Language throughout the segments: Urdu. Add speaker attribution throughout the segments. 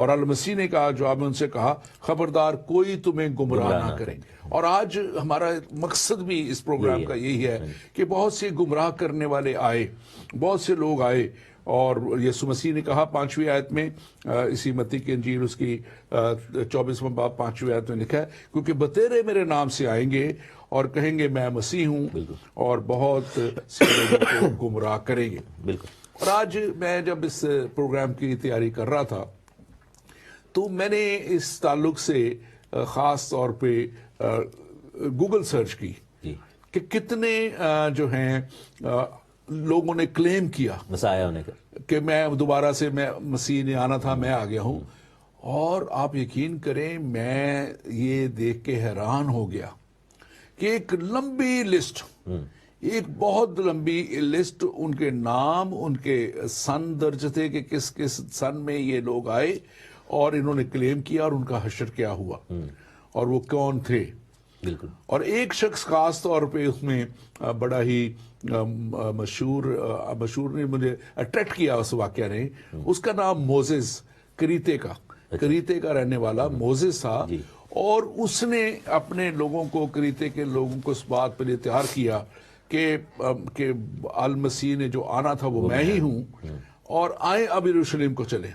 Speaker 1: اور المسیح نے کہا جواب میں ان سے کہا خبردار کوئی تمہیں گمراہ نہ کرے. اور آج ہمارا مقصد بھی اس پروگرام کا یہی ہے کہ بہت سے گمراہ کرنے والے آئے, بہت سے لوگ آئے, اور یسوع مسیح نے کہا 5ویں آیت میں, اسی متی کی انجیل اس کی 24واں باب 5ویں آیت میں لکھا ہے, کیونکہ بتیرے میرے نام سے آئیں گے اور کہیں گے میں مسیح ہوں, اور بہت سے لوگوں کو گمراہ کریں گے.
Speaker 2: بالکل.
Speaker 1: اور آج میں جب اس پروگرام کی تیاری کر رہا تھا تو میں نے اس تعلق سے خاص طور پہ گوگل سرچ کی کہ کتنے جو ہیں لوگوں نے کلیم کیا
Speaker 2: مسیح ہونے کا
Speaker 1: کہ میں دوبارہ سے, میں مسیح نے آنا تھا, میں آ گیا ہوں. اور آپ یقین کریں میں یہ دیکھ کے حیران ہو گیا کہ ایک لمبی لسٹ, ایک بہت لمبی لسٹ, ان کے نام, ان کے سن درج تھے کہ کس کس سن میں یہ لوگ آئے اور انہوں نے کلیم کیا اور ان کا حشر کیا ہوا اور وہ کون تھے.
Speaker 2: بالکل.
Speaker 1: اور ایک شخص خاص طور پہ اس میں بڑا ہی مشہور نے مجھے اٹریکٹ کیا اس واقعہ نے, اس کا نام موزیس, کریتے کا رہنے والا موزیس تھا. اور اس نے اپنے لوگوں کو, کریتے کے لوگوں کو اس بات پر تیار کیا کہ المسیح نے جو آنا تھا وہ میں ہی ہوں, اور آئیں اب یروشلم کو چلیں.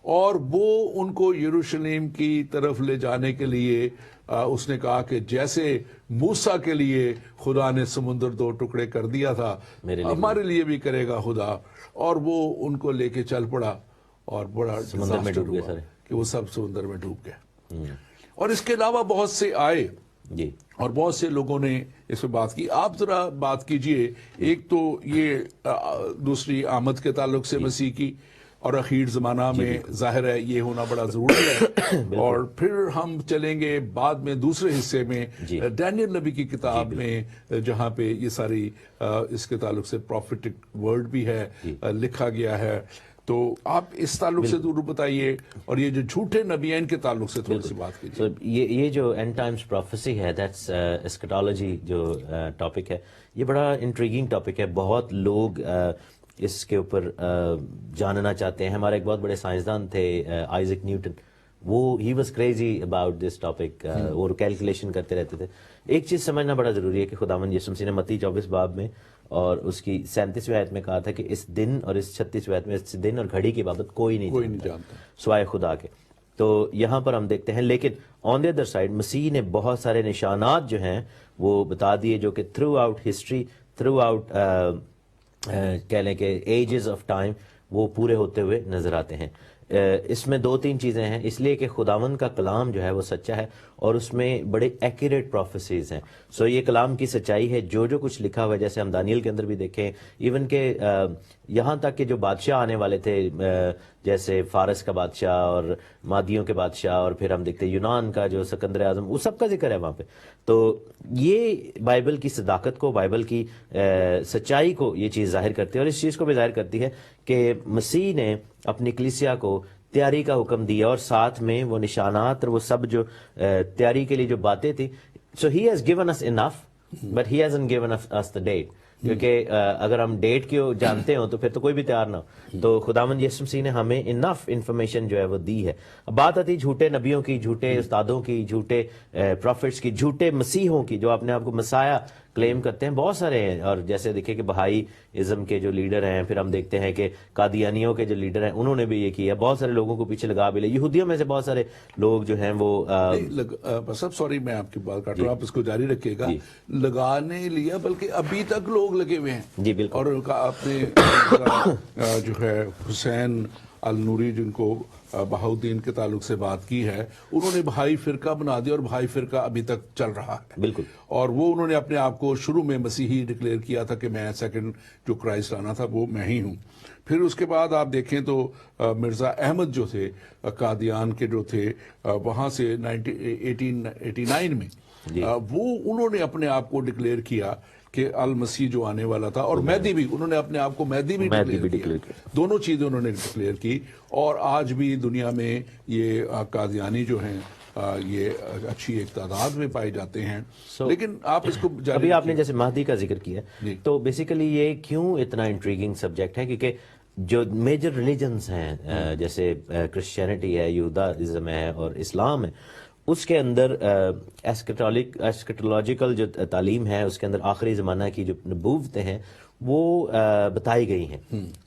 Speaker 1: اور وہ ان کو یروشلم کی طرف لے جانے کے لیے اس نے کہا کہ جیسے موسیٰ کے لیے خدا نے سمندر 2 ٹکڑے کر دیا تھا ہمارے لیے بھی کرے گا خدا. اور وہ ان کو لے کے چل پڑا اور بڑا
Speaker 2: سمندر میں ڈوب گئے
Speaker 1: کہ وہ سب سمندر میں ڈوب گئے. اور اس کے علاوہ بہت سے آئے اور بہت سے لوگوں نے اس پہ بات کی. آپ ذرا بات کیجئے, ایک تو یہ دوسری آمد کے تعلق سے مسیح کی, اور اخیر زمانہ میں ظاہر ہے یہ ہونا بڑا ضروری ہے. اور پھر ہم چلیں گے بعد میں دوسرے حصے میں ڈینیل نبی کی کتاب میں, جہاں پہ یہ ساری اس کے تعلق سے پروفیٹک ورڈ بھی ہے, لکھا گیا ہے. تو آپ اس تعلق سے ضرور بتائیے, اور یہ جو جھوٹے نبی ہیں ان کے تعلق سے تھوڑی سی بات کیجیے.
Speaker 2: یہ جو اینڈ ٹائمز پروفیسی ہے, دیٹس اسکیٹالوجی جو ٹاپک ہے, یہ بڑا انٹریگنگ ٹاپک ہے. بہت لوگ اس کے اوپر جاننا چاہتے ہیں. ہمارے ایک بہت بڑے سائنسدان تھے آئزک نیوٹن, وہ he was crazy about this topic, وہ کیلکولیشن کرتے رہتے تھے. ایک چیز سمجھنا بڑا ضروری ہے کہ خداوند یسوع مسیح نے متی 24 باب میں اور اس کی 37ویں آیت میں کہا تھا کہ اس دن, اور اس 36ویں آیت میں اس دن اور گھڑی کی بابت کوئی نہیں جانتا سوائے خدا کے. تو یہاں پر ہم دیکھتے ہیں, لیکن آن دی ادر سائڈ مسیح نے بہت سارے نشانات جو ہیں وہ بتا دیے جو کہ through out history, through out کہہ لیں کہ ایجز آف ٹائم وہ پورے ہوتے ہوئے نظر آتے ہیں. اس میں 2-3 چیزیں ہیں, اس لیے کہ خداوند کا کلام جو ہے وہ سچا ہے اور اس میں بڑے ایکوریٹ پروفیسیز ہیں. سو یہ کلام کی سچائی ہے, جو کچھ لکھا ہوا ہے, جیسے ہم دانیل کے اندر بھی دیکھیں, ایون کہ یہاں تک کہ جو بادشاہ آنے والے تھے, جیسے فارس کا بادشاہ اور مادیوں کے بادشاہ, اور پھر ہم دیکھتے ہیں یونان کا جو سکندر اعظم, وہ سب کا ذکر ہے وہاں پہ. تو یہ بائبل کی صداقت کو, بائبل کی سچائی کو یہ چیز ظاہر کرتی ہے, اور اس چیز کو بھی ظاہر کرتی ہے کہ مسیح نے اپنی کلیسیا کو تیاری کا حکم دیا, اور ساتھ میں وہ نشانات اور وہ سب جو تیاری کے لیے جو باتیں تھی. So he has given us enough, but he hasn't given us the date. کیونکہ اگر ہم ڈیٹ کو جانتے ہوں تو پھر تو کوئی بھی تیار نہ ہو. تو خداوند یسوع مسیح نے ہمیں انف انفارمیشن جو ہے وہ دی ہے. اب بات آتی جھوٹے نبیوں کی, جھوٹے استادوں کی, جھوٹے پروفٹس کی, جھوٹے مسیحوں کی جو اپنے آپ کو مسیح کلیم کرتے ہیں. بہت سارے ہیں, اور جیسے دیکھیں کہ بہائی ازم کے جو لیڈر ہیں, پھر ہم دیکھتے ہیں کہ قادیانیوں کے جو لیڈر ہیں انہوں نے بھی یہ کیا. بہت سارے لوگوں کو پیچھے لگا بھی لے. یہودیوں میں سے بہت سارے لوگ جو ہیں وہ
Speaker 1: سب, سوری میں آپ کی بات کاٹ رہا ہوں, آپ اس کو جاری رکھیے گا. لگانے لیا, بلکہ ابھی تک لوگ لگے ہوئے ہیں.
Speaker 2: جی بالکل.
Speaker 1: اور اپنے جو ہے حسین النوری, جن کو بہاؤدین کے تعلق سے بات کی ہے, انہوں نے بھائی فرقہ بنا دیا, اور بھائی فرقہ ابھی تک چل رہا ہے.
Speaker 2: بالکل. اور
Speaker 1: وہ انہوں نے اپنے آپ کو شروع میں مسیحی ڈکلیئر کیا تھا کہ میں سیکنڈ جو کرائسٹ آنا تھا وہ میں ہی ہوں. پھر اس کے بعد آپ دیکھیں تو مرزا احمد جو تھے قادیان کے جو تھے, وہاں سے 1889 میں وہ انہوں نے اپنے آپ کو ڈکلیئر کیا کہ المسیح جو آنے والا تھا, اور مہدی بھی, انہوں نے اپنے آپ کو مہدی بھی ڈکلیئر کیا. دونوں چیزیں انہوں نے ڈکلیئر کی. اور آج بھی دنیا میں یہ قادیانی جو ہیں یہ اچھی ایک تعداد میں پائے جاتے ہیں. لیکن آپ اس کو
Speaker 2: ابھی آپ نے جیسے مہدی کا ذکر کیا, تو بیسیکلی یہ کیوں اتنا انٹریگنگ سبجیکٹ ہے, کیونکہ جو میجر ریلیجنز ہیں جیسے کرسچینٹی ہے، یہودازم ہے اور اسلام ہے، اس کے اندر ایسکیٹولوجیکل جو تعلیم ہے اس کے اندر آخری زمانہ کی جو نبوتیں ہیں وہ بتائی گئی ہیں.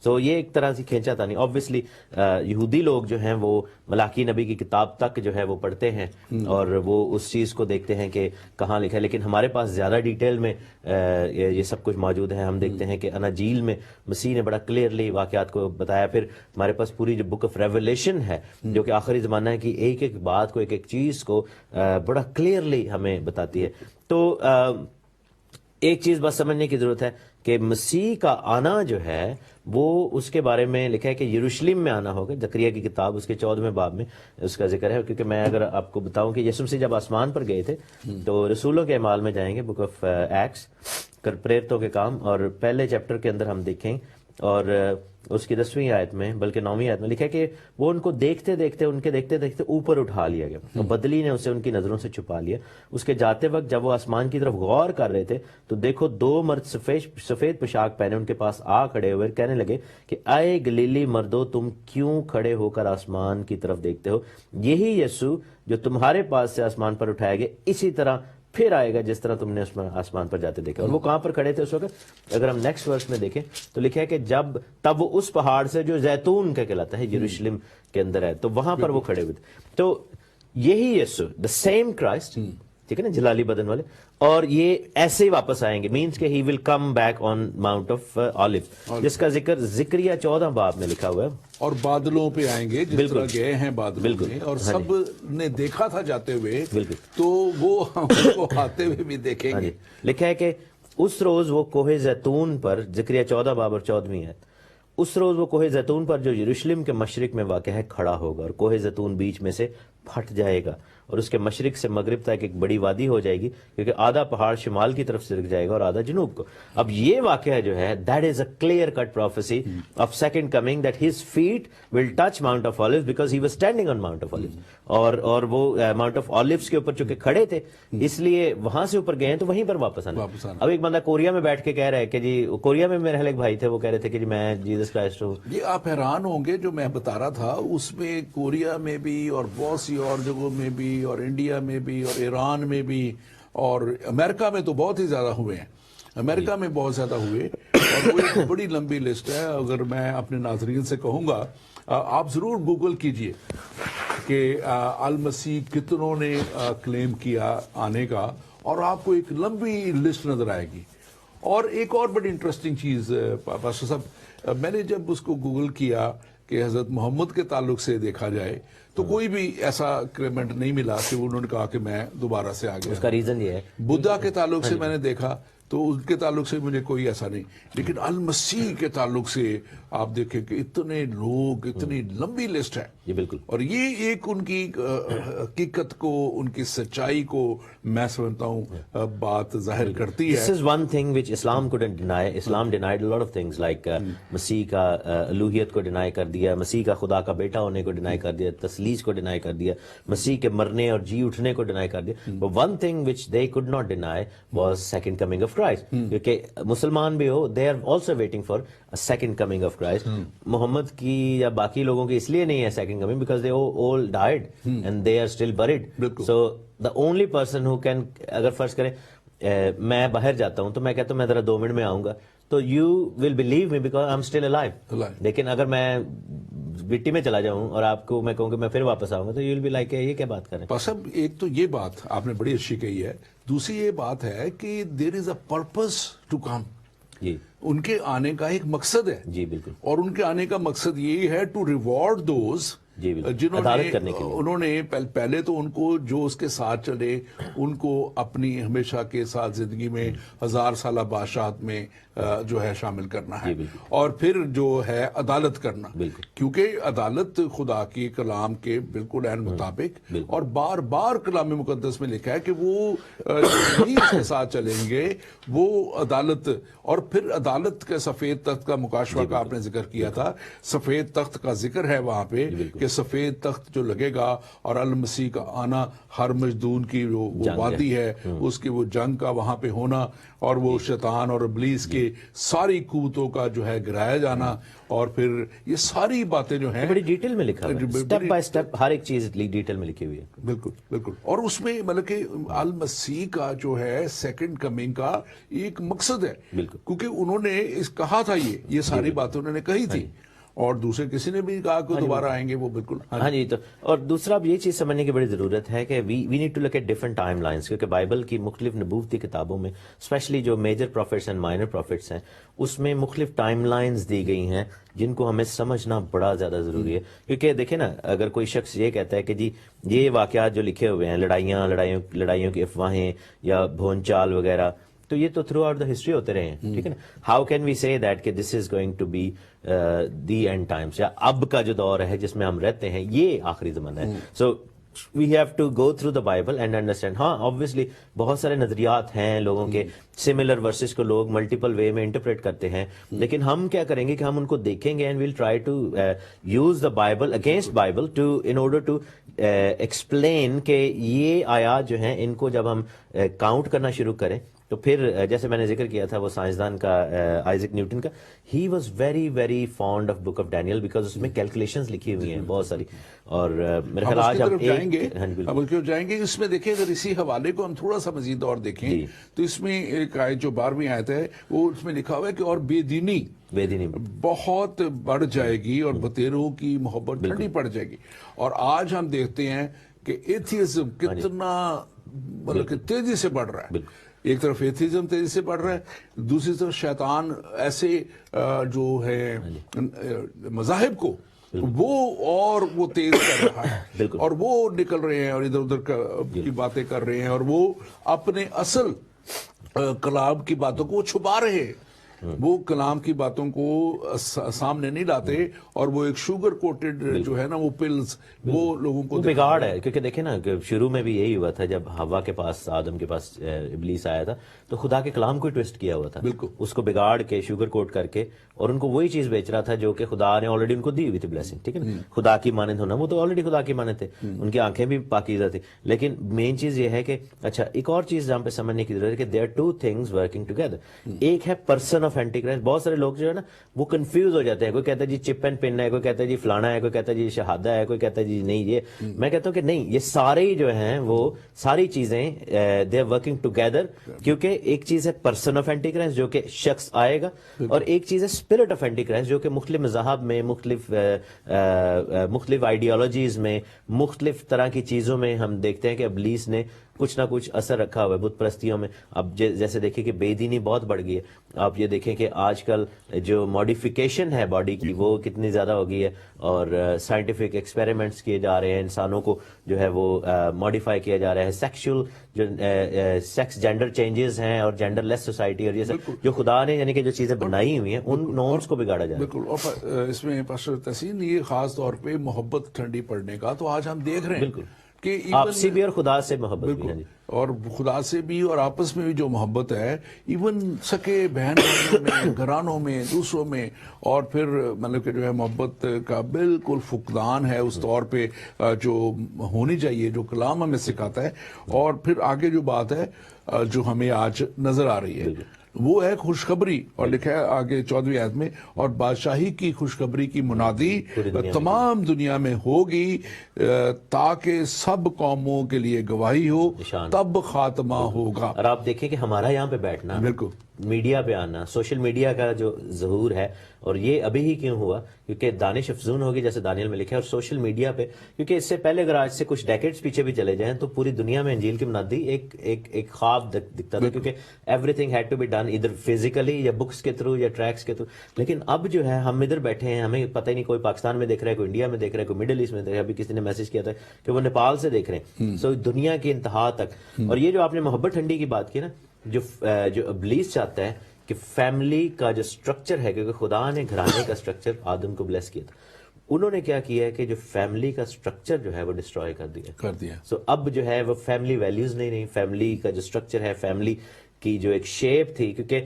Speaker 2: تو یہ ایک طرح سے کھینچا تھا نہیں. آبویسلی یہودی لوگ جو ہیں وہ ملاکی نبی کی کتاب تک جو ہے وہ پڑھتے ہیں اور وہ اس چیز کو دیکھتے ہیں کہ کہاں لکھا ہے، لیکن ہمارے پاس زیادہ ڈیٹیل میں یہ سب کچھ موجود ہے. ہم دیکھتے ہیں کہ اناجیل میں مسیح نے بڑا کلیئرلی واقعات کو بتایا. پھر ہمارے پاس پوری جو بک آف ریولیشن ہے جو کہ آخری زمانہ کی ایک ایک بات کو، ایک ایک چیز کو بڑا کلیئرلی ہمیں بتاتی ہے. تو ایک چیز بس سمجھنے کی ضرورت ہے کہ مسیح کا آنا جو ہے وہ اس کے بارے میں لکھا ہے کہ یروشلم میں آنا ہوگا. زکریا کی کتاب اس کے 14ویں باب میں اس کا ذکر ہے. کیونکہ میں اگر آپ کو بتاؤں کہ یسوع مسیح جب آسمان پر گئے تھے تو رسولوں کے اعمال میں جائیں گے، بک آف ایکٹس، پریرتوں کے کام، اور پہلے چیپٹر کے اندر ہم دیکھیں اور اس کی 10ویں آیت میں بلکہ 9ویں آیت میں لکھا ہے کہ وہ ان کو دیکھتے دیکھتے اوپر اٹھا لیا گیا اور بدلی نے اسے ان کی نظروں سے چھپا لیا. اس کے جاتے وقت جب وہ آسمان کی طرف غور کر رہے تھے تو دیکھو 2 مرد سفید پوشاک پہنے ان کے پاس آ کھڑے ہوئے، کہنے لگے کہ اے گلیلی مردو، تم کیوں کھڑے ہو کر آسمان کی طرف دیکھتے ہو؟ یہی یسوع جو تمہارے پاس سے آسمان پر اٹھایا گیا اسی طرح پھر آئے گا جس طرح تم نے آسمان پر جاتے دیکھا. اور وہ کہاں پر کھڑے تھے اس وقت؟ اگر ہم نیکسٹ ورس میں دیکھیں تو لکھا ہے کہ تب وہ اس پہاڑ سے جو زیتون کا کہلاتا ہے، یروشلم کے اندر ہے، تو وہاں پر وہ کھڑے ہوئے تھے. تو یہی یسوع، دا سیم کرائسٹ، ٹھیک ہے نا، جلالی بدن والے، اور یہ ایسے ہی واپس آئیں گے. مینس کہ he will come back on mount of olive, جس کا ذکر زکریا 14 باب میں لکھا ہوا ہے.
Speaker 1: اور بادلوں پہ آئیں گے جس طرح گئے ہیں بادلوں میں، اور سب نے دیکھا تھا جاتے ہوئے، تو وہ ہم کو آتے ہوئے بھی دیکھیں گے.
Speaker 2: لکھا ہے کہ اس روز وہ کوہ زیتون پر، زکریا 14 باب اور 14ویں آیت، اس روز وہ کوہ زیتون پر جو یروشلم کے مشرق میں واقع ہے کھڑا ہوگا، اور کوہ زیتون بیچ میں سے پھٹ جائے گا اور اس کے مشرق سے مغرب تک ایک بڑی وادی ہو جائے گی، کیونکہ آدھا پہاڑ شمال کی طرف سے رک جائے گا اور آدھا جنوب کو. اب یہ واقعہ جو ہے that is a clear cut prophecy of second coming, that his feet will touch mount of olives because he was standing on mount of olives. اور وہ ماؤنٹ آف آلیوز کے اوپر چونکہ کھڑے تھے اس لیے وہاں سے اوپر گئے ہیں تو وہیں پر واپس آنا. اب ایک بندہ کوریا میں بیٹھ کے کہہ رہا ہے کہ جی، کوریا میں میرے ایک بھائی تھے، وہ کہہ رہے تھے کہ جی میں جیسس کرائسٹ ہوں.
Speaker 1: یہ آپ حیران ہوں گے، جو میں بتا رہا تھا اس میں کوریا میں بھی اور بہت سی اور جگہوں میں بھی اور انڈیا میں بھی اور ایران میں بھی اور امریکہ میں تو بہت ہی زیادہ ہوئے ہیں. امریکہ میں بہت زیادہ ہوئے اور وہ ایک بڑی لمبی لسٹ ہے. اگر میں اپنے ناظرین سے کہوں گا آپ ضرور گوگل کیجئے کہ المسیح کتنوں نے کلیم کیا آنے کا، اور آپ کو ایک لمبی لسٹ نظر آئے گی. اور ایک اور بڑی انٹرسٹنگ چیز پاسٹر صاحب، میں نے جب اس کو گوگل کیا کہ حضرت محمد کے تعلق سے دیکھا جائے تو کوئی بھی ایسا کریمنٹ نہیں ملا کہ انہوں نے کہا کہ میں دوبارہ سے آ گیا.
Speaker 2: اس کا ریزن یہ ہے
Speaker 1: بدھا کے تعلق سے میں نے دیکھا تو ان کے تعلق سے مجھے کوئی ایسا نہیں، لیکن المسیح کے تعلق سے آپ دیکھیں کہ اتنے لوگ، اتنی لمبی لسٹ ہے.
Speaker 2: جی بالکل.
Speaker 1: اور یہ ایک ان کی حقیقت کو، ان کی سچائی کو میں سمجھتا ہوں بات ظاہر کرتی ہے.
Speaker 2: This is one thing which Islam couldn't deny. Islam denied a lot of things like مسیح کا الوہیت کو ڈینائی کر دیا، مسیح کا خدا کا بیٹا ہونے کو ڈینائی کر دیا، تثلیث کو ڈینائی کر دیا، مسیح کے مرنے اور جی اٹھنے کو ڈینائی کر دیا. But one thing which they could not deny was second coming of Christ. کیونکہ مسلمان بھی ہو، they are also waiting for a second coming of Christ. محمد کی یا باقی لوگوں کی اس لیے نہیں ہے second coming because they all died and they are still buried. So the only person who can، اگر فرض کریں میں باہر جاتا ہوں تو میں کہتا ہوں میں ذرا 2 منٹ میں آؤں گا، تو you will believe me because I am still alive. لیکن اگر میں مٹی میں چلا جاؤں اور آپ کو میں کہوں کہ میں پھر واپس آؤں گا تو یو ول بی لائک یہ کیا بات کر رہے ہیں.
Speaker 1: صاحب ایک تو یہ بات آپ نے بڑی اچھی کہی ہے، دوسری یہ بات ہے کہ دیر از اے پرپز ٹو کم.
Speaker 2: جی
Speaker 1: ان کے آنے کا ایک مقصد ہے.
Speaker 2: جی بالکل.
Speaker 1: اور ان کے آنے کا مقصد یہی ہے ٹو ریوارڈ دوز جنہوں نے، انہوں نے پہلے تو ان کو جو اس کے ساتھ چلے ان کو اپنی ہمیشہ کے ساتھ زندگی میں 1000 سالہ بادشاہت میں جو ہے شامل کرنا ہے، اور پھر جو ہے عدالت کرنا، کیونکہ عدالت خدا کی کلام کے بالکل عین مطابق، اور بار بار کلام مقدس میں لکھا ہے کہ وہ اس کے ساتھ چلیں گے وہ عدالت. اور پھر عدالت کے سفید تخت کا مکاشفہ کا آپ نے ذکر کیا تھا، سفید تخت کا ذکر ہے وہاں پہ کہ کہ سفید تخت جو لگے گا اور المسیح کا آنا، ہر مجدون کی وہ وادی ہے اس کی وہ جنگ کا وہاں پہ ہونا، اور وہ شیطان اور ابلیس کے ساری قوتوں کا جو ہے گرایا جانا، اور پھر یہ ساری باتیں جو ہیں
Speaker 2: بڑی ڈیٹیل میں لکھا ہے، سٹیپ بائی سٹیپ ہر ایک چیز ڈیٹیل میں لکھی ہوئی ہے.
Speaker 1: بالکل بالکل. اور اس میں مطلب کہ المسیح کا جو ہے سیکنڈ کمنگ کا ایک مقصد ہے، کیونکہ انہوں نے کہا تھا یہ ساری باتیں انہوں نے کہی تھی، اور دوسرے کسی نے بھی کہا کہ دوبارہ آئیں گے وہ. بالکل.
Speaker 2: ہاں جی. تو اور دوسرا اب یہ چیز سمجھنے کی بڑی ضرورت ہے کہ we need to look at different time lines, کیونکہ بائبل کی مختلف نبوتی کتابوں میں اسپیشلی جو major prophets and minor prophets ہیں اس میں مختلف ٹائم لائنز دی گئی ہیں جن کو ہمیں سمجھنا بڑا زیادہ ضروری ہے. کیونکہ دیکھیں نا، اگر کوئی شخص یہ کہتا ہے کہ جی یہ واقعات جو لکھے ہوئے ہیں، لڑائیوں کی افواہیں یا بھون چال وغیرہ، تو یہ تو تھرو آؤٹ دا ہسٹری ہوتے رہے ہیں. ٹھیک ہے نا. ہاؤ کین وی سے دیٹ کہ this is going to be the end times, یا اب کا جو دور ہے جس میں ہم رہتے ہیں یہ آخری زمانہ ہے. So we have to go through the Bible and understand. ہاں آبویسلی بہت سارے نظریات ہیں لوگوں کے، سملر ورسز کو لوگ ملٹیپل وے میں انٹرپریٹ کرتے ہیں، لیکن ہم کیا کریں گے کہ ہم ان کو دیکھیں گے and we'll try to use the Bible against Bible to in order to explain کہ یہ آیات جو ہیں ان کو جب ہم کاؤنٹ کرنا شروع کریں تو پھر جیسے میں نے ذکر کیا تھا وہ سائنسدان کا آئزک نیوٹن کا، he was very very fond of book of Daniel because اس میں کیلکولیشنز لکھی ہوئی ہیں بہت ساری. اور میرے خیال آج ہم
Speaker 1: جائیں گے اس میں. دیکھیں اگر اسی حوالے کو ہم تھوڑا سا مزید اور دیکھیں تو اس میں ایک آیت جو 12ویں آیت ہے وہ اس میں لکھا ہوا ہے کہ اور بے دینی بہت بڑھ جائے گی اور بطیروں کی محبت ٹھنڈی پڑ جائے گی. اور آج ہم دیکھتے ہیں کہ ایتھیزم کتنا مطلب کہ تیزی سے بڑھ رہا ہے. ایک طرف ایتھیزم تیزی سے بڑھ رہا ہے، دوسری طرف شیطان ایسے جو ہے مذاہب کو وہ تیز کر رہا ہے، اور وہ نکل رہے ہیں اور ادھر ادھر کی باتیں کر رہے ہیں، اور وہ اپنے اصل کلام کی باتوں کو چھپا رہے ہیں. وہ کلام کی باتوں کو سامنے نہیں لاتے، اور وہ ایک شوگر کوٹڈ جو ہے نا وہ پلز وہ لوگوں کو
Speaker 2: بگاڑ ہے. کیونکہ دیکھیں نا کہ شروع میں بھی یہی ہوا تھا، جب ہوا کے پاس آدم کے پاس ابلیس آیا تھا تو خدا کے کلام کو ٹویسٹ کیا ہوا تھا، اس کو بگاڑ کے شوگر کوٹ کر کے، اور ان کو وہی چیز بیچ رہا تھا جو کہ خدا نے آلریڈی ان کو دی ہوئی تھی بلیسنگ. ٹھیک ہے نا. خدا کی مانند ہونا، وہ تو آلریڈی خدا کی مانند تھے، ان کی آنکھیں بھی پاکیزہ تھی. لیکن مین چیز یہ ہے کہ اچھا ایک اور چیز جہاں پہ سمجھنے کی ضرورت ہے کہ there are two things working together. ایک ہے پرسن آف اینٹی کرائسٹ. بہت سارے لوگ جو ہے نا وہ کنفیوز ہو جاتے ہیں، کوئی کہتا ہے جی چپ اینڈ پن ہے، کوئی کہتا ہے جی فلانا ہے، کوئی کہتا ہے جی شہادہ ہے، کوئی کہتا ہے جی نہیں یہ. میں کہتا ہوں کہ نہیں، یہ سارے جو ہیں وہ ساری چیزیں دے آر ورکنگ ٹوگیدر. کیونکہ ایک چیز ہے پرسن آف اینٹی کرائسٹ جو کہ شخص آئے گا، اور ایک چیز ہے اسپرٹ آف اینٹی کرائسٹ جو کہ مختلف مذاہب میں، مختلف آئیڈیالوجیز میں، مختلف طرح کی چیزوں میں ہم دیکھتے ہیں کہ ابلیس نے کچھ نہ کچھ اثر رکھا ہوا ہے بت پرستیوں میں. اب جیسے دیکھیں کہ بے دینی بہت بڑھ گئی ہے. آپ یہ دیکھیں کہ آج کل جو ماڈیفیکیشن ہے باڈی کی وہ کتنی زیادہ ہو گئی ہے، اور سائنٹیفک ایکسپیریمنٹس کیے جا رہے ہیں، انسانوں کو جو ہے وہ ماڈیفائی کیا جا رہا ہے. سیکشل جو سیکس جینڈر چینجز ہیں اور جینڈر لیس سوسائٹی، اور یہ سب جو خدا نے یعنی کہ جو چیزیں بنائی ہوئی ہیں ان نارمس کو بگاڑا جا رہا ہے.
Speaker 1: بالکل. اور اس میں پاسٹر تحسین یہ خاص طور پہ محبت ٹھنڈی پڑنے کا تو آج ہم دیکھ رہے ہیں. بالکل. کہ
Speaker 2: آپسی بھی اور خدا سے محبت بھی،
Speaker 1: اور خدا سے بھی اور آپس میں بھی جو محبت ہے، ایون سکے بہن بھائیوں میں، گھرانوں میں، دوسروں میں، اور پھر مطلب کہ جو ہے محبت کا بالکل فقدان ہے اس طور پہ جو ہونی چاہیے، جو کلام ہمیں سکھاتا ہے. اور پھر آگے جو بات ہے جو ہمیں آج نظر آ رہی ہے وہ ہے خوشخبری. اور لکھا ہے آگے 14ویں آیت میں، اور بادشاہی کی خوشخبری کی منادی تمام دنیا میں ہوگی تاکہ سب قوموں کے لیے گواہی ہو، تب خاتمہ ہوگا.
Speaker 2: اور آپ دیکھیں کہ ہمارا یہاں پہ بیٹھنا، بالکل میڈیا پہ آنا، سوشل میڈیا کا جو ظہور ہے، اور یہ ابھی ہی کیوں ہوا؟ کیونکہ دانش افزون ہوگی جیسے دانیل میں لکھا ہے، اور سوشل میڈیا پہ، کیونکہ اس سے پہلے اگر آج سے کچھ ڈیکیڈز پیچھے بھی چلے جائیں تو پوری دنیا میں انجیل کی منادی ایک خواب دکھتا تھا، کیونکہ everything had to be done ادھر فزیکلی یا بکس کے تھرو یا ٹریکس کے تھرو. لیکن اب جو ہے ہم ادھر بیٹھے ہیں، ہمیں پتہ ہی نہیں، کوئی پاکستان میں دیکھ رہا ہے، کوئی انڈیا میں دیکھ رہا ہے، کوئی مڈل ایسٹ میں دیکھ رہا ہے. ابھی کسی نے میسج کیا تھا کہ وہ نیپال سے دیکھ رہے ہیں. سو دنیا کی انتہا تک. اور یہ جو آپ نے محبت ٹھنڈی کی بات کی نا، جو ابلیس چاہتا ہے کہ فیملی کا جو سٹرکچر ہے، کیونکہ خدا نے گھرانے کا سٹرکچر آدم کو بلیس کیا تھا، انہوں نے کیا کیا ہے کہ جو فیملی کا سٹرکچر جو ہے وہ ڈسٹروائے کر دیا. سو اب جو ہے وہ فیملی ویلیوز نہیں رہی، فیملی کا جو سٹرکچر ہے، فیملی کی جو ایک شیپ تھی, کیونکہ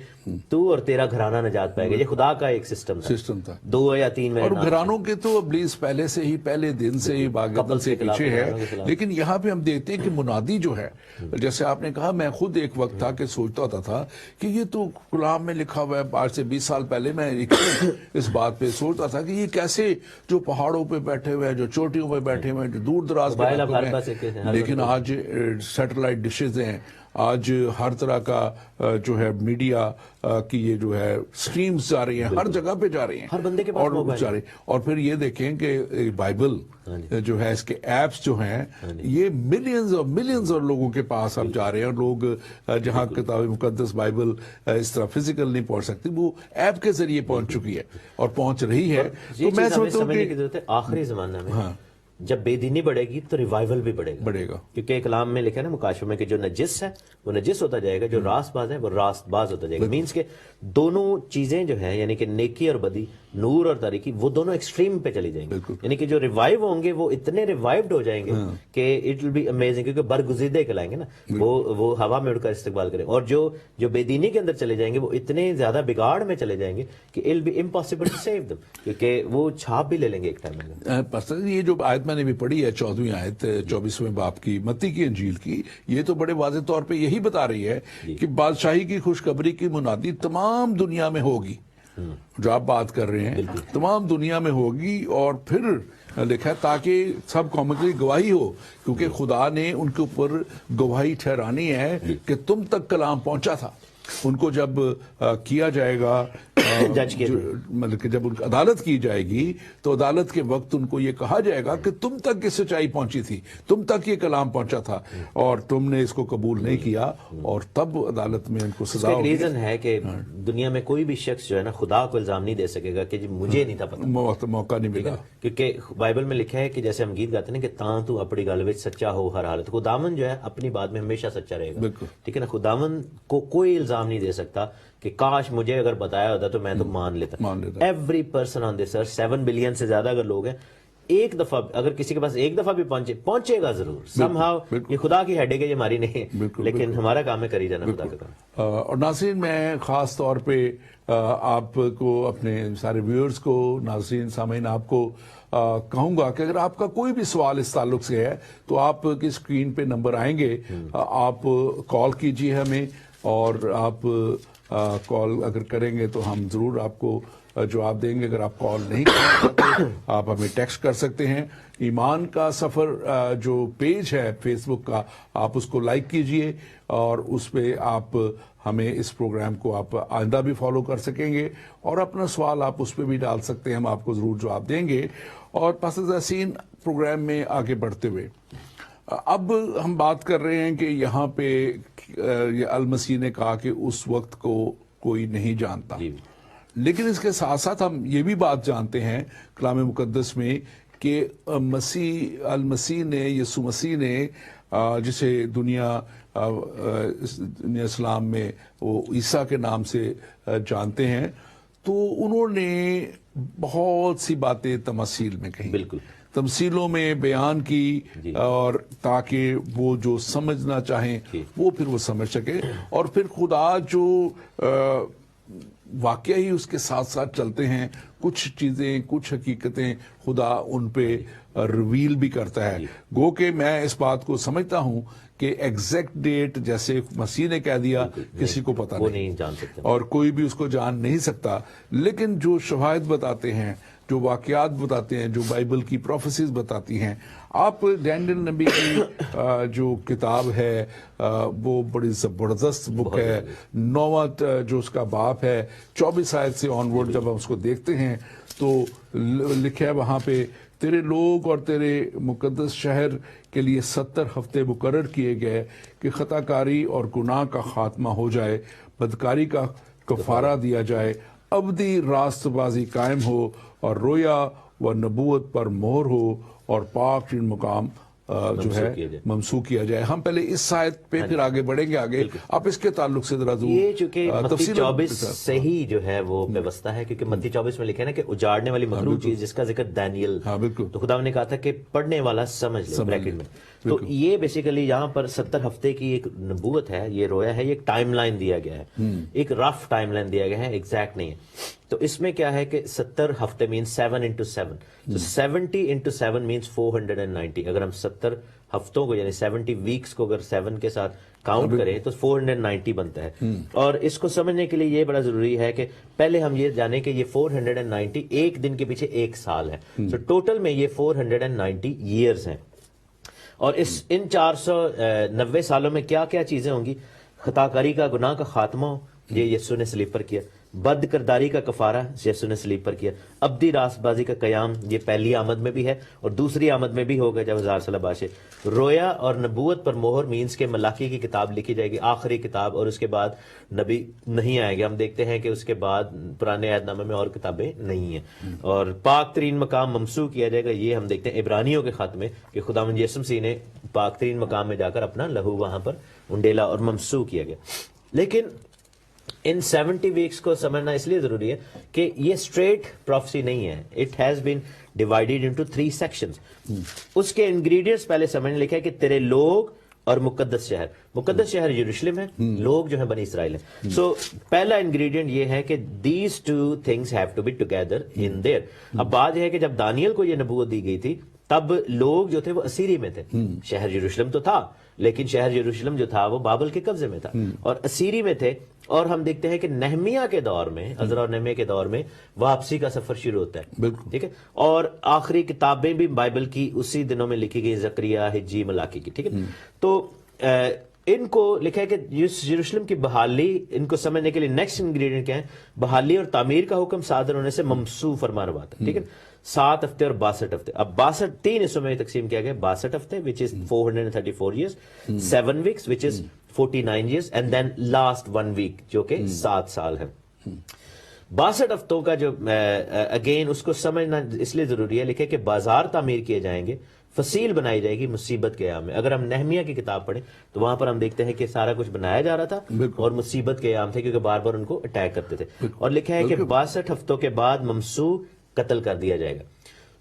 Speaker 2: تو اور تیرا گھرانہ نجات پائے گا, یہ خدا کا ایک سسٹم
Speaker 1: تھا.
Speaker 2: 2 یا 3
Speaker 1: اور گھرانوں کے تو ابلیس پہلے سے ہی, پہلے دن سے ہی باغدل سے پیچھے ہے. لیکن یہاں پہ ہم دیکھتے ہیں کہ منادی جو ہے, جیسے آپ نے کہا, میں خود ایک وقت تھا کہ سوچتا ہوتا تھا کہ یہ تو کلام میں لکھا ہوا ہے, آج سے 20 سال پہلے میں اس بات پہ سوچتا تھا کہ یہ کیسے جو پہاڑوں پہ بیٹھے ہوئے ہیں, جو چوٹیوں پہ بیٹھے ہوئے ہیں, جو دور دراز کے علاقوں میں, لیکن آج سیٹلائٹ ڈشز ہیں, آج ہر طرح کا جو ہے میڈیا کی یہ جو ہے سٹریمز جا رہی ہیں, ہر جگہ پہ جا رہی ہیں,
Speaker 2: ہر بندے کے پاس موبائل
Speaker 1: جا رہی ہیں. اور پھر یہ دیکھیں کہ بائبل جو ہے, اس کے ایپس جو ہیں, یہ ملینز اور ملینز اور لوگوں کے پاس اب جا رہے ہیں. اور لوگ جہاں کتاب مقدس بائبل اس طرح فزیکل نہیں پہنچ سکتی, وہ ایپ کے ذریعے پہنچ چکی ہے اور پہنچ رہی ہے.
Speaker 2: تو میں سمجھتا ہوں کہ آخری زمانہ میں جب بے دینی بڑھے گی تو ریوائول بھی بڑھے گا, کیونکہ کلام میں لکھا ہے نا مکاشفہ میں کہ جو نجس ہے وہ نجس ہوتا جائے گا, جو راست باز ہے وہ راست باز ہوتا جائے گا. مینس کہ دونوں چیزیں جو ہیں, یعنی کہ نیکی اور بدی, نور اور تاریکی, وہ دونوں ایکسٹریم پہ چلی جائیں گی. یعنی کہ جو ریوائیو ہوں گے وہ اتنے ریوائیوڈ ہو جائیں گے کہ اٹ ول بی امیزنگ, کیونکہ برگزیدے کہلائیں گے نا, وہ ہوا میں اڑ کر استقبال کریں. اور جو بے دینی کے اندر چلے جائیں گے وہ اتنے زیادہ بگاڑ میں چلے جائیں گے کہ it will be impossible to save them, کیونکہ وہ چھاپ بھی لے لیں گے ایک ٹائم میں.
Speaker 1: یہ جو آیت میں نے بھی پڑھی ہے, 14ویں آیت 24ویں باب کی متی کی انجیل کی, یہ تو بڑے واضح طور پہ یہی بتا رہی ہے کہ بادشاہی کی خوشخبری کی منادی تمام دنیا میں ہوگی. جو آپ بات کر رہے ہیں تمام دنیا میں ہوگی, اور پھر لکھا ہے تاکہ سب قوموں کی گواہی ہو, کیونکہ خدا نے ان کے اوپر گواہی ٹھہرانی ہے کہ تم تک کلام پہنچا تھا. ان کو جب کیا جائے گا, مطلب کہ جب ان کی عدالت کی جائے گی تو عدالت کے وقت ان کو یہ کہا جائے گا کہ تم تک یہ سچائی پہنچی تھی, تم تک یہ کلام پہنچا تھا, اور تم نے اس کو قبول نہیں کیا, اور تب عدالت میں ان کو سزا ہوگی.
Speaker 2: ریزن ہے کہ دنیا میں کوئی بھی شخص جو ہے نا خدا کو الزام نہیں دے سکے گا کہ جی مجھے نہیں تھا پتا,
Speaker 1: موقع نہیں ملا,
Speaker 2: کیونکہ بائبل میں لکھا ہے کہ جیسے ہم گیت گاتے ہیں کہ تاں تو اپنی گل وچ سچا ہو ہر حالت. خداوند جو ہے اپنی بات میں ہمیشہ سچا رہے گا, ٹھیک ہے نا. خداوند کو کوئی الزام نہیں دے سکتا کہ کاش مجھے اگر بتایا ہوتا تو میں تو مان لیتا. Every person on this earth, 7 billion سے زیادہ اگر لوگ ہیں, ایک دفعہ اگر کسی کے پاس ایک دفعہ بھی پہنچے گا ضرور سم ہاؤ. یہ خدا کی ہیڈک ہے, یہ ہماری نہیں, لیکن ہمارا کام ہے کری جانا خدا کا کام.
Speaker 1: اور ناظرین, میں خاص طور پہ آپ کو, اپنے سارے ویورز کو, ناظرین سامعین, آپ کو کہوں گا کہ اگر آپ کا کوئی بھی سوال اس تعلق سے ہے تو آپ کی اسکرین پہ نمبر آئیں گے, آپ کال کیجیے ہمیں, اور آپ کال اگر کریں گے تو ہم ضرور آپ کو جواب دیں گے. اگر آپ کال نہیں کر سکتے آپ ہمیں ٹیکسٹ کر سکتے ہیں. ایمان کا سفر جو پیج ہے فیس بک کا, آپ اس کو لائک کیجئے, اور اس پہ آپ ہمیں اس پروگرام کو آپ آئندہ بھی فالو کر سکیں گے, اور اپنا سوال آپ اس پہ بھی ڈال سکتے ہیں, ہم آپ کو ضرور جواب دیں گے. اور پاسدار سین پروگرام میں آگے بڑھتے ہوئے اب ہم بات کر رہے ہیں کہ یہاں پہ المسیح نے کہا کہ اس وقت کو کوئی نہیں جانتا, لیکن اس کے ساتھ ساتھ ہم یہ بھی بات جانتے ہیں کلام مقدس میں کہ المسیح نے, یسوع مسیح نے, جسے دنیا اسلام میں وہ عیسیٰ کے نام سے جانتے ہیں, تو انہوں نے بہت سی باتیں تمثیل میں کہیں,
Speaker 2: بالکل
Speaker 1: تمثیلوں میں بیان کی, اور تاکہ وہ جو سمجھنا چاہیں وہ پھر وہ سمجھ سکے. اور پھر خدا جو واقعہ ہی اس کے ساتھ ساتھ چلتے ہیں, کچھ چیزیں, کچھ حقیقتیں خدا ان پہ ریویل بھی کرتا ہے. گو کہ میں اس بات کو سمجھتا ہوں کہ ایگزیکٹ ڈیٹ جیسے مسیح نے کہہ دیا کسی کو پتہ نہیں
Speaker 2: جان سکتا,
Speaker 1: اور کوئی بھی اس کو جان نہیں سکتا, لیکن جو شواہد بتاتے ہیں, جو واقعات بتاتے ہیں, جو بائبل کی پروفیسیز بتاتی ہیں. آپ ڈینیل نبی کی جو کتاب ہے وہ بڑی زبردست بک ہے, 9واں جو اس کا باب ہے 24 آیت سے آن ورڈ جب ہم اس کو دیکھتے ہیں تو لکھا ہے وہاں پہ, تیرے لوگ اور تیرے مقدس شہر کے لیے 70 ہفتے مقرر کیے گئے کہ خطا کاری اور گناہ کا خاتمہ ہو جائے, بدکاری کا کفارہ دیا جائے, ابدی راست بازی قائم ہو, اور رویا و نبوت پر مہر ہو, اور پاک مقام جو ہے ممسوخ کیا جائے. ہم پہلے اس آیت پہ پھر آگے بڑھیں گے آگے. آپ اس کے تعلق سے ذرا
Speaker 2: یہ چونکہ متی 24 سے ہی جو ہے وہ ویوستہ ہے, کیونکہ متی 24 میں لکھا ہے نا کہ اجاڑنے والی مکروہ چیز جس کا ذکر دانیل, تو خدا نے کہا تھا کہ پڑھنے والا سمجھ لے, بریکٹ میں. تو یہ بیسیکلی یہاں پر 70 ہفتے کی ایک نبوت ہے, یہ رویا ہے, یہ ایک ٹائم لائن دیا گیا ہے, ایک رف ٹائم لائن دیا گیا ہے, ایگزیکٹ نہیں ہے. تو اس میں کیا ہے کہ 70 ہفتے مینس 7 into 7, تو 70 into 7 مینس 490. اگر ہم 70 ہفتوں کو یعنی 70 ویکس کو اگر 7 کے ساتھ کاؤنٹ کریں تو 490 بنتا ہے. اور اس کو سمجھنے کے لیے یہ بڑا ضروری ہے کہ پہلے ہم یہ جانیں کہ یہ 490 ایک دن کے پیچھے ایک سال ہے. تو ٹوٹل میں یہ 490 ایئرز ہیں. اور ان 490 سالوں میں کیا کیا چیزیں ہوں گی؟ خطا کاری کا گناہ کا خاتمہ ہو, یہ یسوع نے صلیب پر کیا. بد کرداری کا کفارہ یسوع نے صلیب پر کیا. ابدی راست بازی کا قیام, یہ پہلی آمد میں بھی ہے اور دوسری آمد میں بھی ہوگا جب 1000 سالہ بادشاہ. رویا اور نبوت پر مہر مینس کے ملاکی کی کتاب لکھی جائے گی, آخری کتاب, اور اس کے بعد نبی نہیں آئے گا. ہم دیکھتے ہیں کہ اس کے بعد پرانے عہد نامے میں اور کتابیں نہیں ہیں. اور پاک ترین مقام ممسوح کیا جائے گا, یہ ہم دیکھتے ہیں عبرانیوں کے خط میں کہ خداوند یسوع مسیح نے پاک ترین مقام میں جا کر اپنا لہو وہاں پر انڈیلا اور ممسوح کیا گیا. لیکن ان 70 ویکس کو سمجھنا اس لیے ضروری ہے کہ یہ اسٹریٹ پروفیسی نہیں ہے. It has been divided into 3 sections. اس کے انگریڈینٹس پہلے سمجھنے لکھا ہے کہ تیرے لوگ اور مقدس شہر. مقدس شہر یروشلم ہے, لوگ جو ہیں بنی اسرائیل ہیں. سو پہلا انگریڈینٹ یہ ہے کہ these two things have to be together in there. اب بات یہ ہے کہ جب دانیل کو یہ نبوت دی گئی تھی تب لوگ جو تھے وہ اسیری میں تھے. شہر یروشلم تو تھا لیکن شہر یروشلم جو تھا وہ بابل کے قبضے میں تھا اور اسیری میں تھے. اور ہم دیکھتے ہیں کہ نہمیہ کے دور میں, عزرا اور نہمیہ کے دور میں واپسی کا سفر شروع ہوتا ہے. ٹھیک ہے. اور آخری کتابیں بھی بائبل کی اسی دنوں میں لکھی گئی, زکریہ, حجی, ملاکی کی. ٹھیک ہے. تو ان کو لکھا ہے کہ یروشلم کی بحالی, ان کو سمجھنے کے لیے نیکسٹ انگریڈینٹ کیا ہے؟ بحالی اور تعمیر کا حکم صادر ہونے سے ممسوح فرما روا تھا. ٹھیک ہے. 7 ہفتے اور 62 ہفتے. اب 62 3 حصوں میں تقسیم کیا گیا. 62 ہفتے which is 434 years, 7 weeks which is 49 years, and then last 1 week جو کہ 7 سال ہے. 62 ہفتوں کا جو اگین اس کو سمجھنا اس لیے ضروری ہے. لکھے کہ بازار تعمیر کیے جائیں گے, فصیل بنائی جائے گی مصیبت کے ایام میں. اگر ہم نہمیہ کی کتاب پڑھیں تو وہاں پر ہم دیکھتے ہیں کہ سارا کچھ بنایا جا رہا تا اور مصیبت کے ایام تھے کیونکہ بار بار ان کو اٹیک کرتے تھے. اور لکھا ہے کہ 62 ہفتوں کے بعد ممسوح قتل کر دیا جائے گا.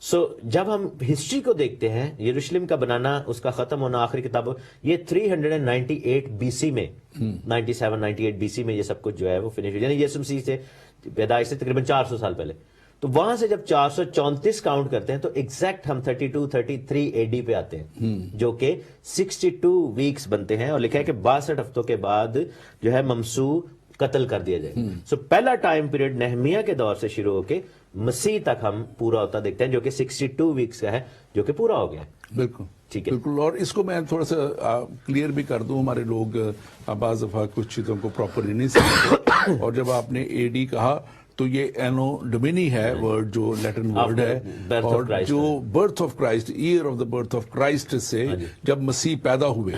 Speaker 2: سو جب ہم ہسٹری کو دیکھتے ہیں, یروشلم کا بنانا, اس کا ختم ہونا, آخری کتاب, یہ 398 بی سی میں, 97-98 بی سی میں یہ سب کچھ جو ہے وہ فنش ہو, یعنی یسوع مسیح سے پیدائش سے تقریباً 400 سال پہلے. تو وہاں سے جب 434 کاؤنٹ کرتے ہیں تو ایگزیکٹ ہم 32-33 اے ڈی پہ آتے ہیں جو کہ 62 ویکس بنتے ہیں. اور لکھا ہے کہ 62 ہفتوں کے بعد جو ہے ممسوح قتل کر دیا جائے. سو پہلا ٹائم پیریڈ نہمیہ کے دور سے شروع ہو کے مسیح تک ہم پورا ہوتا دیکھتے ہیں جو کہ 62 ویکس کا ہے جو کہ پورا ہو گیا ہے.
Speaker 1: بالکل
Speaker 2: ٹھیک ہے.
Speaker 1: بالکل. اور اس کو میں تھوڑا سا کلیئر بھی کر دوں, ہمارے لوگ بعض دفعہ کچھ چیزوں کو پراپرلی نہیں سمجھتے. اور جب آپ نے اے ڈی کہا تو یہ اینو ڈومینی ہے ورڈ, جو لیٹن ورڈ ہے, اور جو birth of Christ, year of the birth of Christ سے جب مسیح پیدا ہوئے,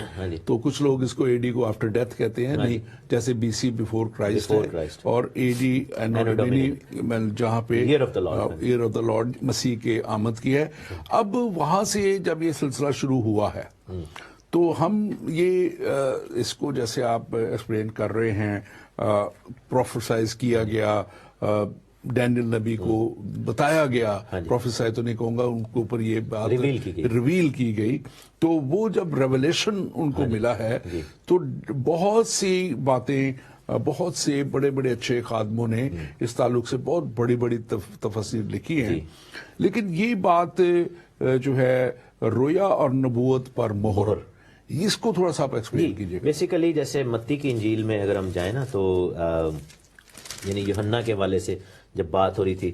Speaker 1: تو کچھ لوگ اس کو اے ڈی کو آفٹر ڈیتھ کہتے ہیں, نہیں جیسے بی سی بفور کرائسٹ ہے, اور اے ڈی اینو ڈومینی جہاں پہ ایئر آف دا لارڈ مسیح کے آمد کی ہے. اب وہاں سے جب یہ سلسلہ شروع ہوا ہے تو ہم یہ اس کو جیسے آپ ایکسپلین کر رہے ہیں, پروفیسائز کیا گیا, ڈینیل نبی کو بتایا گیا, پروفیسائی تو نہیں کہوں گا, ان کے اوپر یہ بات ریویل کی گئی. تو وہ جب ریولیشن ان کو ملا ہے تو بہت سی باتیں, بہت سے بڑے بڑے اچھے خادموں نے اس تعلق سے بہت بڑی بڑی تفسیر لکھی ہیں. لیکن یہ بات جو ہے رویا اور نبوت پر مہر, اس کو تھوڑا سا آپ ایکسپلین کیجیے.
Speaker 2: بیسیکلی جیسے متی کی انجیل میں اگر ہم جائیں نا تو یعنی یوحنا کے حوالے سے جب بات ہو رہی تھی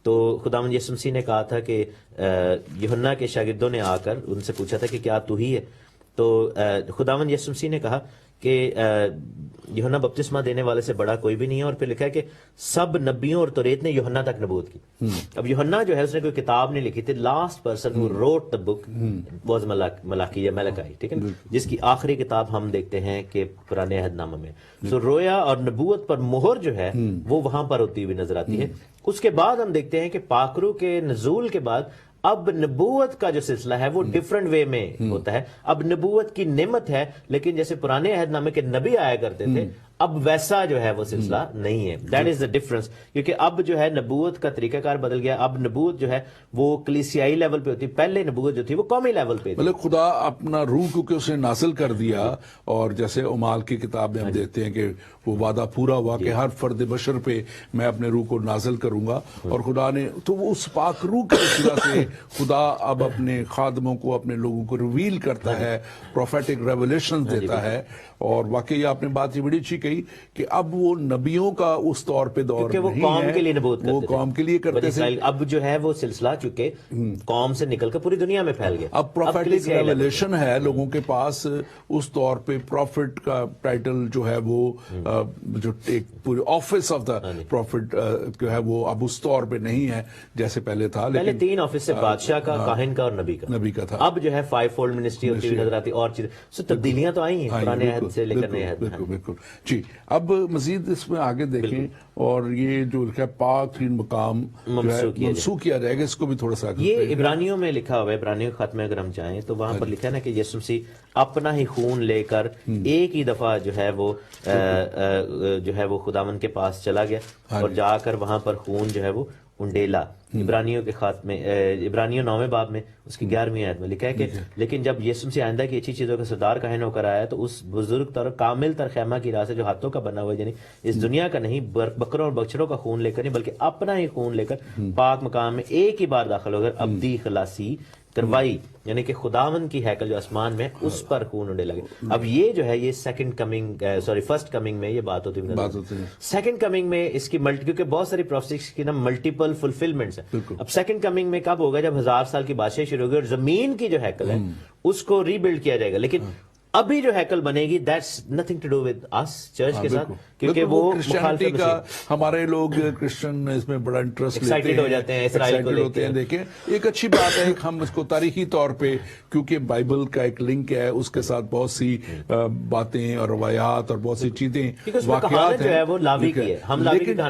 Speaker 2: تو خداوند یسوع مسیح نے کہا تھا کہ یوحنا کے شاگردوں نے آ کر ان سے پوچھا تھا کہ کیا تو ہی ہے؟ تو خداوند یسوع مسیح نے کہا کہ یوحنا بپتسمہ دینے والے سے بڑا کوئی بھی نہیں ہے. اور پھر لکھا ہے کہ سب نبیوں اور توریت نے یوحنا تک نبوت کی. اب یوحنا جو ہے اس نے کوئی کتاب نہیں لکھی تھی. Last person who wrote the book was Malachi یا ملکائی. ٹھیک ہے, جس کی آخری کتاب ہم دیکھتے ہیں کہ پرانے عہد نامہ میں. سو رویا اور نبوت پر مہر جو ہے وہ وہاں پر ہوتی ہوئی نظر آتی ہے. اس کے بعد ہم دیکھتے ہیں کہ پاکرو کے نزول کے بعد اب نبوت کا جو سلسلہ ہے وہ ڈیفرنٹ وے میں ہوتا ہے. اب نبوت کی نعمت ہے, لیکن جیسے پرانے عہد نامے کے نبی آیا کرتے تھے, اب ویسا جو ہے وہ سلسلہ نہیں ہے. That is the difference. کیونکہ اب جو ہے نبوت کا طریقہ کار بدل گیا. اب نبوت جو ہے وہ کلیسیائی لیول پہ ہوتی, پہلے نبوت جو تھی وہ قومی لیول پہ تھی.
Speaker 1: مطلب خدا اپنا روح کیونکہ اسے نازل کر دیا, اور جیسے اعمال کی کتاب میں ہم دیکھتے ہیں کہ وہ وعدہ پورا ہوا کہ ہر فرد بشر پہ میں اپنے روح کو نازل کروں گا, اور خدا نے تو وہ اس پاک روح کے وسیلہ سے خدا اب اپنے خادموں کو, اپنے لوگوں کو ریویل کرتا ہے, پروفیٹک ریولیشن دیتا ہے. اور واقعی آپ نے بات یہ بڑی اچھی کہی کہ اب وہ نبیوں کا اس طور پہ دور نہیں ہے,
Speaker 2: وہ قوم کے لیے نبوت کرتے
Speaker 1: وہ قوم کے لیے کرتے تھے.
Speaker 2: اب جو ہے وہ سلسلہ چونکہ قوم سے نکل کر پوری دنیا میں پھیل گیا.
Speaker 1: اب پروفیٹک ریولیشن ہے لوگوں کے پاس. اس طور پہ پروفٹ کا ٹائٹل جو ہے وہ جو پورے آفس آف دا پروفٹ جو ہے وہ اب اس طور پہ نہیں ہے جیسے پہلے تھا.
Speaker 2: پہلے 3 آفس سے بادشاہ کا, کاہن کا اور نبی کا
Speaker 1: تھا.
Speaker 2: اب جو ہے 5 فولڈ منسٹری ہوتی ہوئی نظر آتی, اور چیزیں سو تبدیلیاں تو آئی ہیں پرانے عہد سے لے کر نئے عہد.
Speaker 1: بالکل جی. اب مزید اس میں آگے دیکھیں, اور یہ جو پاک ترین مقام منسوخ کیا جائے گا, اس کو بھی تھوڑا سا
Speaker 2: یہ عبرانیوں میں لکھا ہوا ہے. عبرانیوں کے خط میں اگر ہم جائیں تو وہاں پر لکھا ہے نا کہ یسوع مسیح اپنا ہی خون لے کر ایک ہی دفعہ جو ہے وہ خداوند کے پاس چلا گیا, اور جا کر وہاں پر خون جو ہے وہ انڈیلا. عبرانیوں کے خط میں, عبرانیوں 9ویں باب میں اس کی 11ویں آیت میں لکھا ہے کہ لیکن جب یسوع مسیح آئندہ کی اچھی چیزوں کا سردار کاہن ہو کر آیا تو اس بزرگ تر کامل تر خیمہ کی راہ سے جو ہاتھوں کا بنا ہوا ہے, یعنی اس دنیا کا نہیں, بکروں اور بچڑوں کا خون لے کر نہیں بلکہ اپنا ہی خون لے کر پاک مقام میں ایک ہی بار داخل ہو کر ابدی خلاصی کروائی. یعنی کہ خداوند کی ہیکل جو آسمان میں اس پر خون اڑے لگے. اب یہ جو ہے یہ فرسٹ کمنگ میں یہ بات ہوتی ہے. سیکنڈ کمنگ میں اس کی کیونکہ بہت ساری پروفیسیز کی نا ملٹیپل فلفلمنٹس ہیں. اب سیکنڈ کمنگ میں کب ہوگا؟ جب 1000 سال کی بادشاہی شروع ہوگی اور زمین کی جو ہیکل ہے اس کو ری بلڈ کیا جائے گا. لیکن ابھی جو ہیکل بنے گی that's nothing to do with اس چرچ کے ساتھ, کیونکہ وہ
Speaker 1: کرسچینٹی کا ہمارے لوگ کرسچن اس میں بڑا انٹرسٹ
Speaker 2: ایکسائٹڈ ہو جاتے ہیں, اسرائیل کو
Speaker 1: ہوتے ہیں. دیکھیں ایک اچھی بات ہے ہم اس کو تاریخی طور پہ, کیونکہ بائبل کا ایک لنک ہے اس کے ساتھ بہت سی باتیں اور روایات اور بہت سی چیزیں واقعات ہیں. لیکن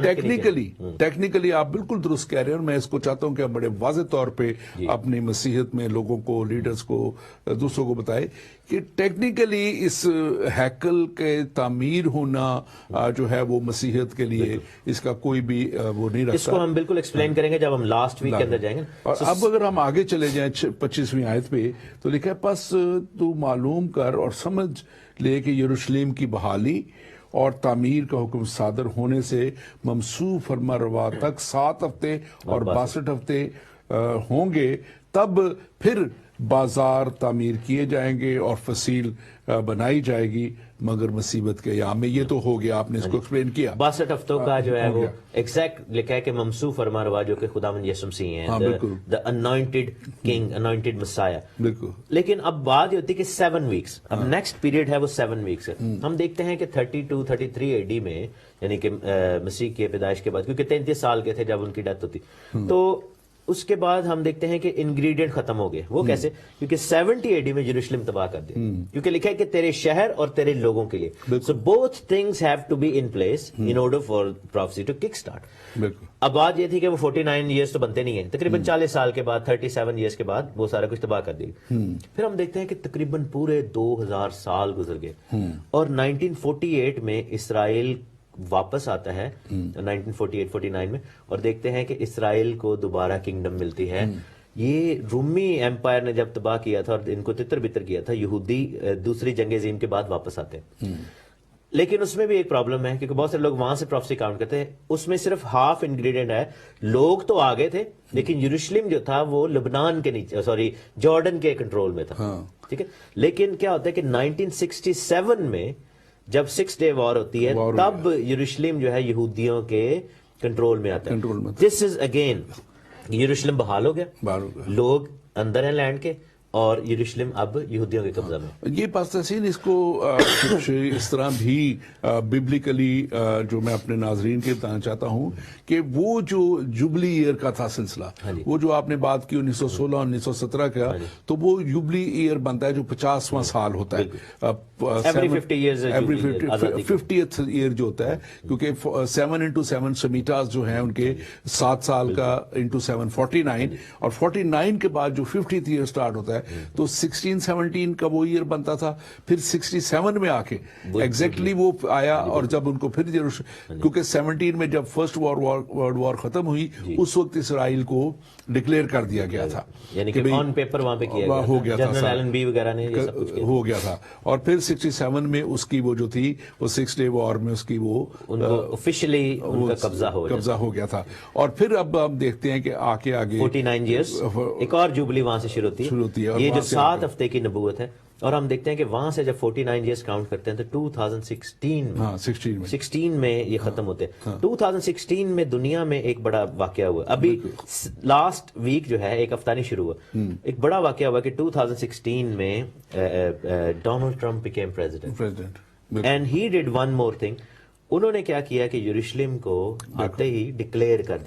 Speaker 1: ٹیکنیکلی آپ بالکل درست کہہ رہے ہیں, اور میں اس کو چاہتا ہوں کہ بڑے واضح طور پہ اپنی مسیحیت میں لوگوں کو, لیڈرز کو, دوسروں کو بتائے کہ ٹیکنیکلی اس ہیکل کے تعمیر ہونا جو ہے وہ مسیحیت کے لیے اس کا کوئی بھی وہ نہیں رکھتا.
Speaker 2: اس کو ہم بالکل ایکسپلین کریں گے جب ہم لاسٹ ویک کے اندر جائیں گے.
Speaker 1: اور اب اگر ہم آگے چلے جائیں 25ویں آیت پہ تو لکھا ہے پس تو معلوم کر اور سمجھ لے کہ یروشلم کی بحالی اور تعمیر کا حکم صادر ہونے سے ممسوح فرما روا تک 7 ہفتے اور 62 ہفتے ہوں گے, تب پھر بازار تعمیر کیے جائیں گے اور فصیل بنائی جائے گی مگر مصیبت کے ایام میں. یہ تو ہو گیا, آپ نے اس کو ایکسپلین کیا.
Speaker 2: 62 ہفتوں کا جو ہے وہ ایگزیکٹ لکھا ہے کہ ممسوح فرما روا جو کہ خداوند یسوع مسیح ہیں, the anointed king, anointed messiah.
Speaker 1: بالکل.
Speaker 2: لیکن اب بات یہ ہوتی ہے کہ 7 ویکس, اب نیکسٹ پیریڈ ہے وہ 7 ویکس ہے. ہم دیکھتے ہیں کہ 32 33 AD میں, یعنی کہ مسیح کی پیدائش کے بعد, کیونکہ 33 سال کے تھے جب ان کی ڈیتھ ہوتی, تو اس کے بعد ہم دیکھتے ہیں کہ انگریڈینٹ ختم ہو گئے. وہ کیسے؟ کیونکہ 70 AD میں یروشلم تباہ کر دیا, کیونکہ لکھا ہے کہ تیرے شہر اور تیرے لوگوں کے لیے. So both things have to be in place in order for prophecy to kick start. اب بات یہ تھی کہ وہ 49 ایئرس تو بنتے نہیں ہیں, تقریباً 40 سال کے بعد 37 ایئرس کے بعد وہ سارا کچھ تباہ کر دیا. پھر ہم دیکھتے ہیں کہ تقریباً پورے 2000 سال گزر گئے, اور 1948 میں اسرائیل واپس آتا ہے 1948-49 میں, اور دیکھتے ہیں کہ اسرائیل کو دوبارہ کنگڈم ملتی ہے. یہ رومی ایمپائر نے جب تباہ کیا تھا اور ان کو تتر بتر کیا تھا, یہودی دوسری جنگ عظیم کے بعد واپس آتے ہیں. لیکن اس میں بھی ایک پرابلم ہے, کیونکہ بہت سے لوگ وہاں سے پروفیسی کاؤنٹ کرتے ہیں, اس میں صرف ہاف انگریڈینٹ ہے. لوگ تو آگے تھے لیکن یروشلم جو تھا وہ لبنان کے نیچے, جارڈن کے کنٹرول میں تھا. ٹھیک ہے. لیکن کیا ہوتا ہے کہ 1967 میں جب 6 ڈے وار ہوتی ہے تب یروشلم جو ہے یہودیوں کے کنٹرول میں آتا ہے. دس از اگین یروشلم بحال ہو گیا, لوگ اندر ہیں لینڈ کے, اور یروشلم اب یہودیوں کے قبضہ میں.
Speaker 1: یہ پاستین اس کو کچھ اس طرح بھی ببلیکلی جو میں اپنے ناظرین کے بتانا چاہتا ہوں کہ وہ جو جوبلی ایئر کا تھا سلسلہ, وہ جو آپ نے بات کی 1916-1917 کا, تو وہ جوبلی ایئر بنتا ہے جو 50واں سال ہوتا ہے.
Speaker 2: Every 50 years
Speaker 1: 50th ایئر جو ہوتا ہے, کیونکہ 7 into 7 سمیٹاز جو ہیں ان کے 7 سال کا into 7 49, اور 49 کے بعد جو 50th ایئر سٹارٹ ہوتا ہے ہے تو 16-17 کا وہ ایئر بنتا تھا, پھر 67 میں آ کے ایگزیکٹلی وہ آیا, اور جب ان کو پھر کیونکہ 17 میں جب فرسٹ ورلڈ وار ختم ہوئی اس وقت اسرائیل کو ڈکلیئر کر دیا گیا تھا,
Speaker 2: یعنی کہ آن پیپر وہاں پہ کیا
Speaker 1: ہو گیا تھا,
Speaker 2: جنرل ایلن بی وغیرہ نے یہ سب کچھ
Speaker 1: ہو گیا تھا. اور پھر 67 میں اس کی وہ جو تھی وہ 6 ڈے وار میں اس کی وہ
Speaker 2: آفیشلی ان کا قبضہ
Speaker 1: ہو گیا تھا. اور پھر اب ہم دیکھتے ہیں کہ آگے
Speaker 2: 49 ایئرس ایک اور جوبلی وہاں سے شروع ہوتی ہے, یہ جو 7 ہفتے کی نبوت ہے. اور ہم دیکھتے ہیں کہ وہاں سے جب 49 ایئرس کاؤنٹ کرتے ہیں تو 2016 میں یہ ختم ہوتے ہیں. 2016 میں دنیا میں ایک بڑا واقعہ ہوا, ابھی لاسٹ ویک جو ہے, ایک ہفتہ نہیں شروع ہوا, ایک بڑا واقعہ ہوا کہ 2016 میں Donald Trump became president and he did one more thing. انہوں نے کیا کیا کہ یروشلم کو آتے ہی ڈکلیئر کر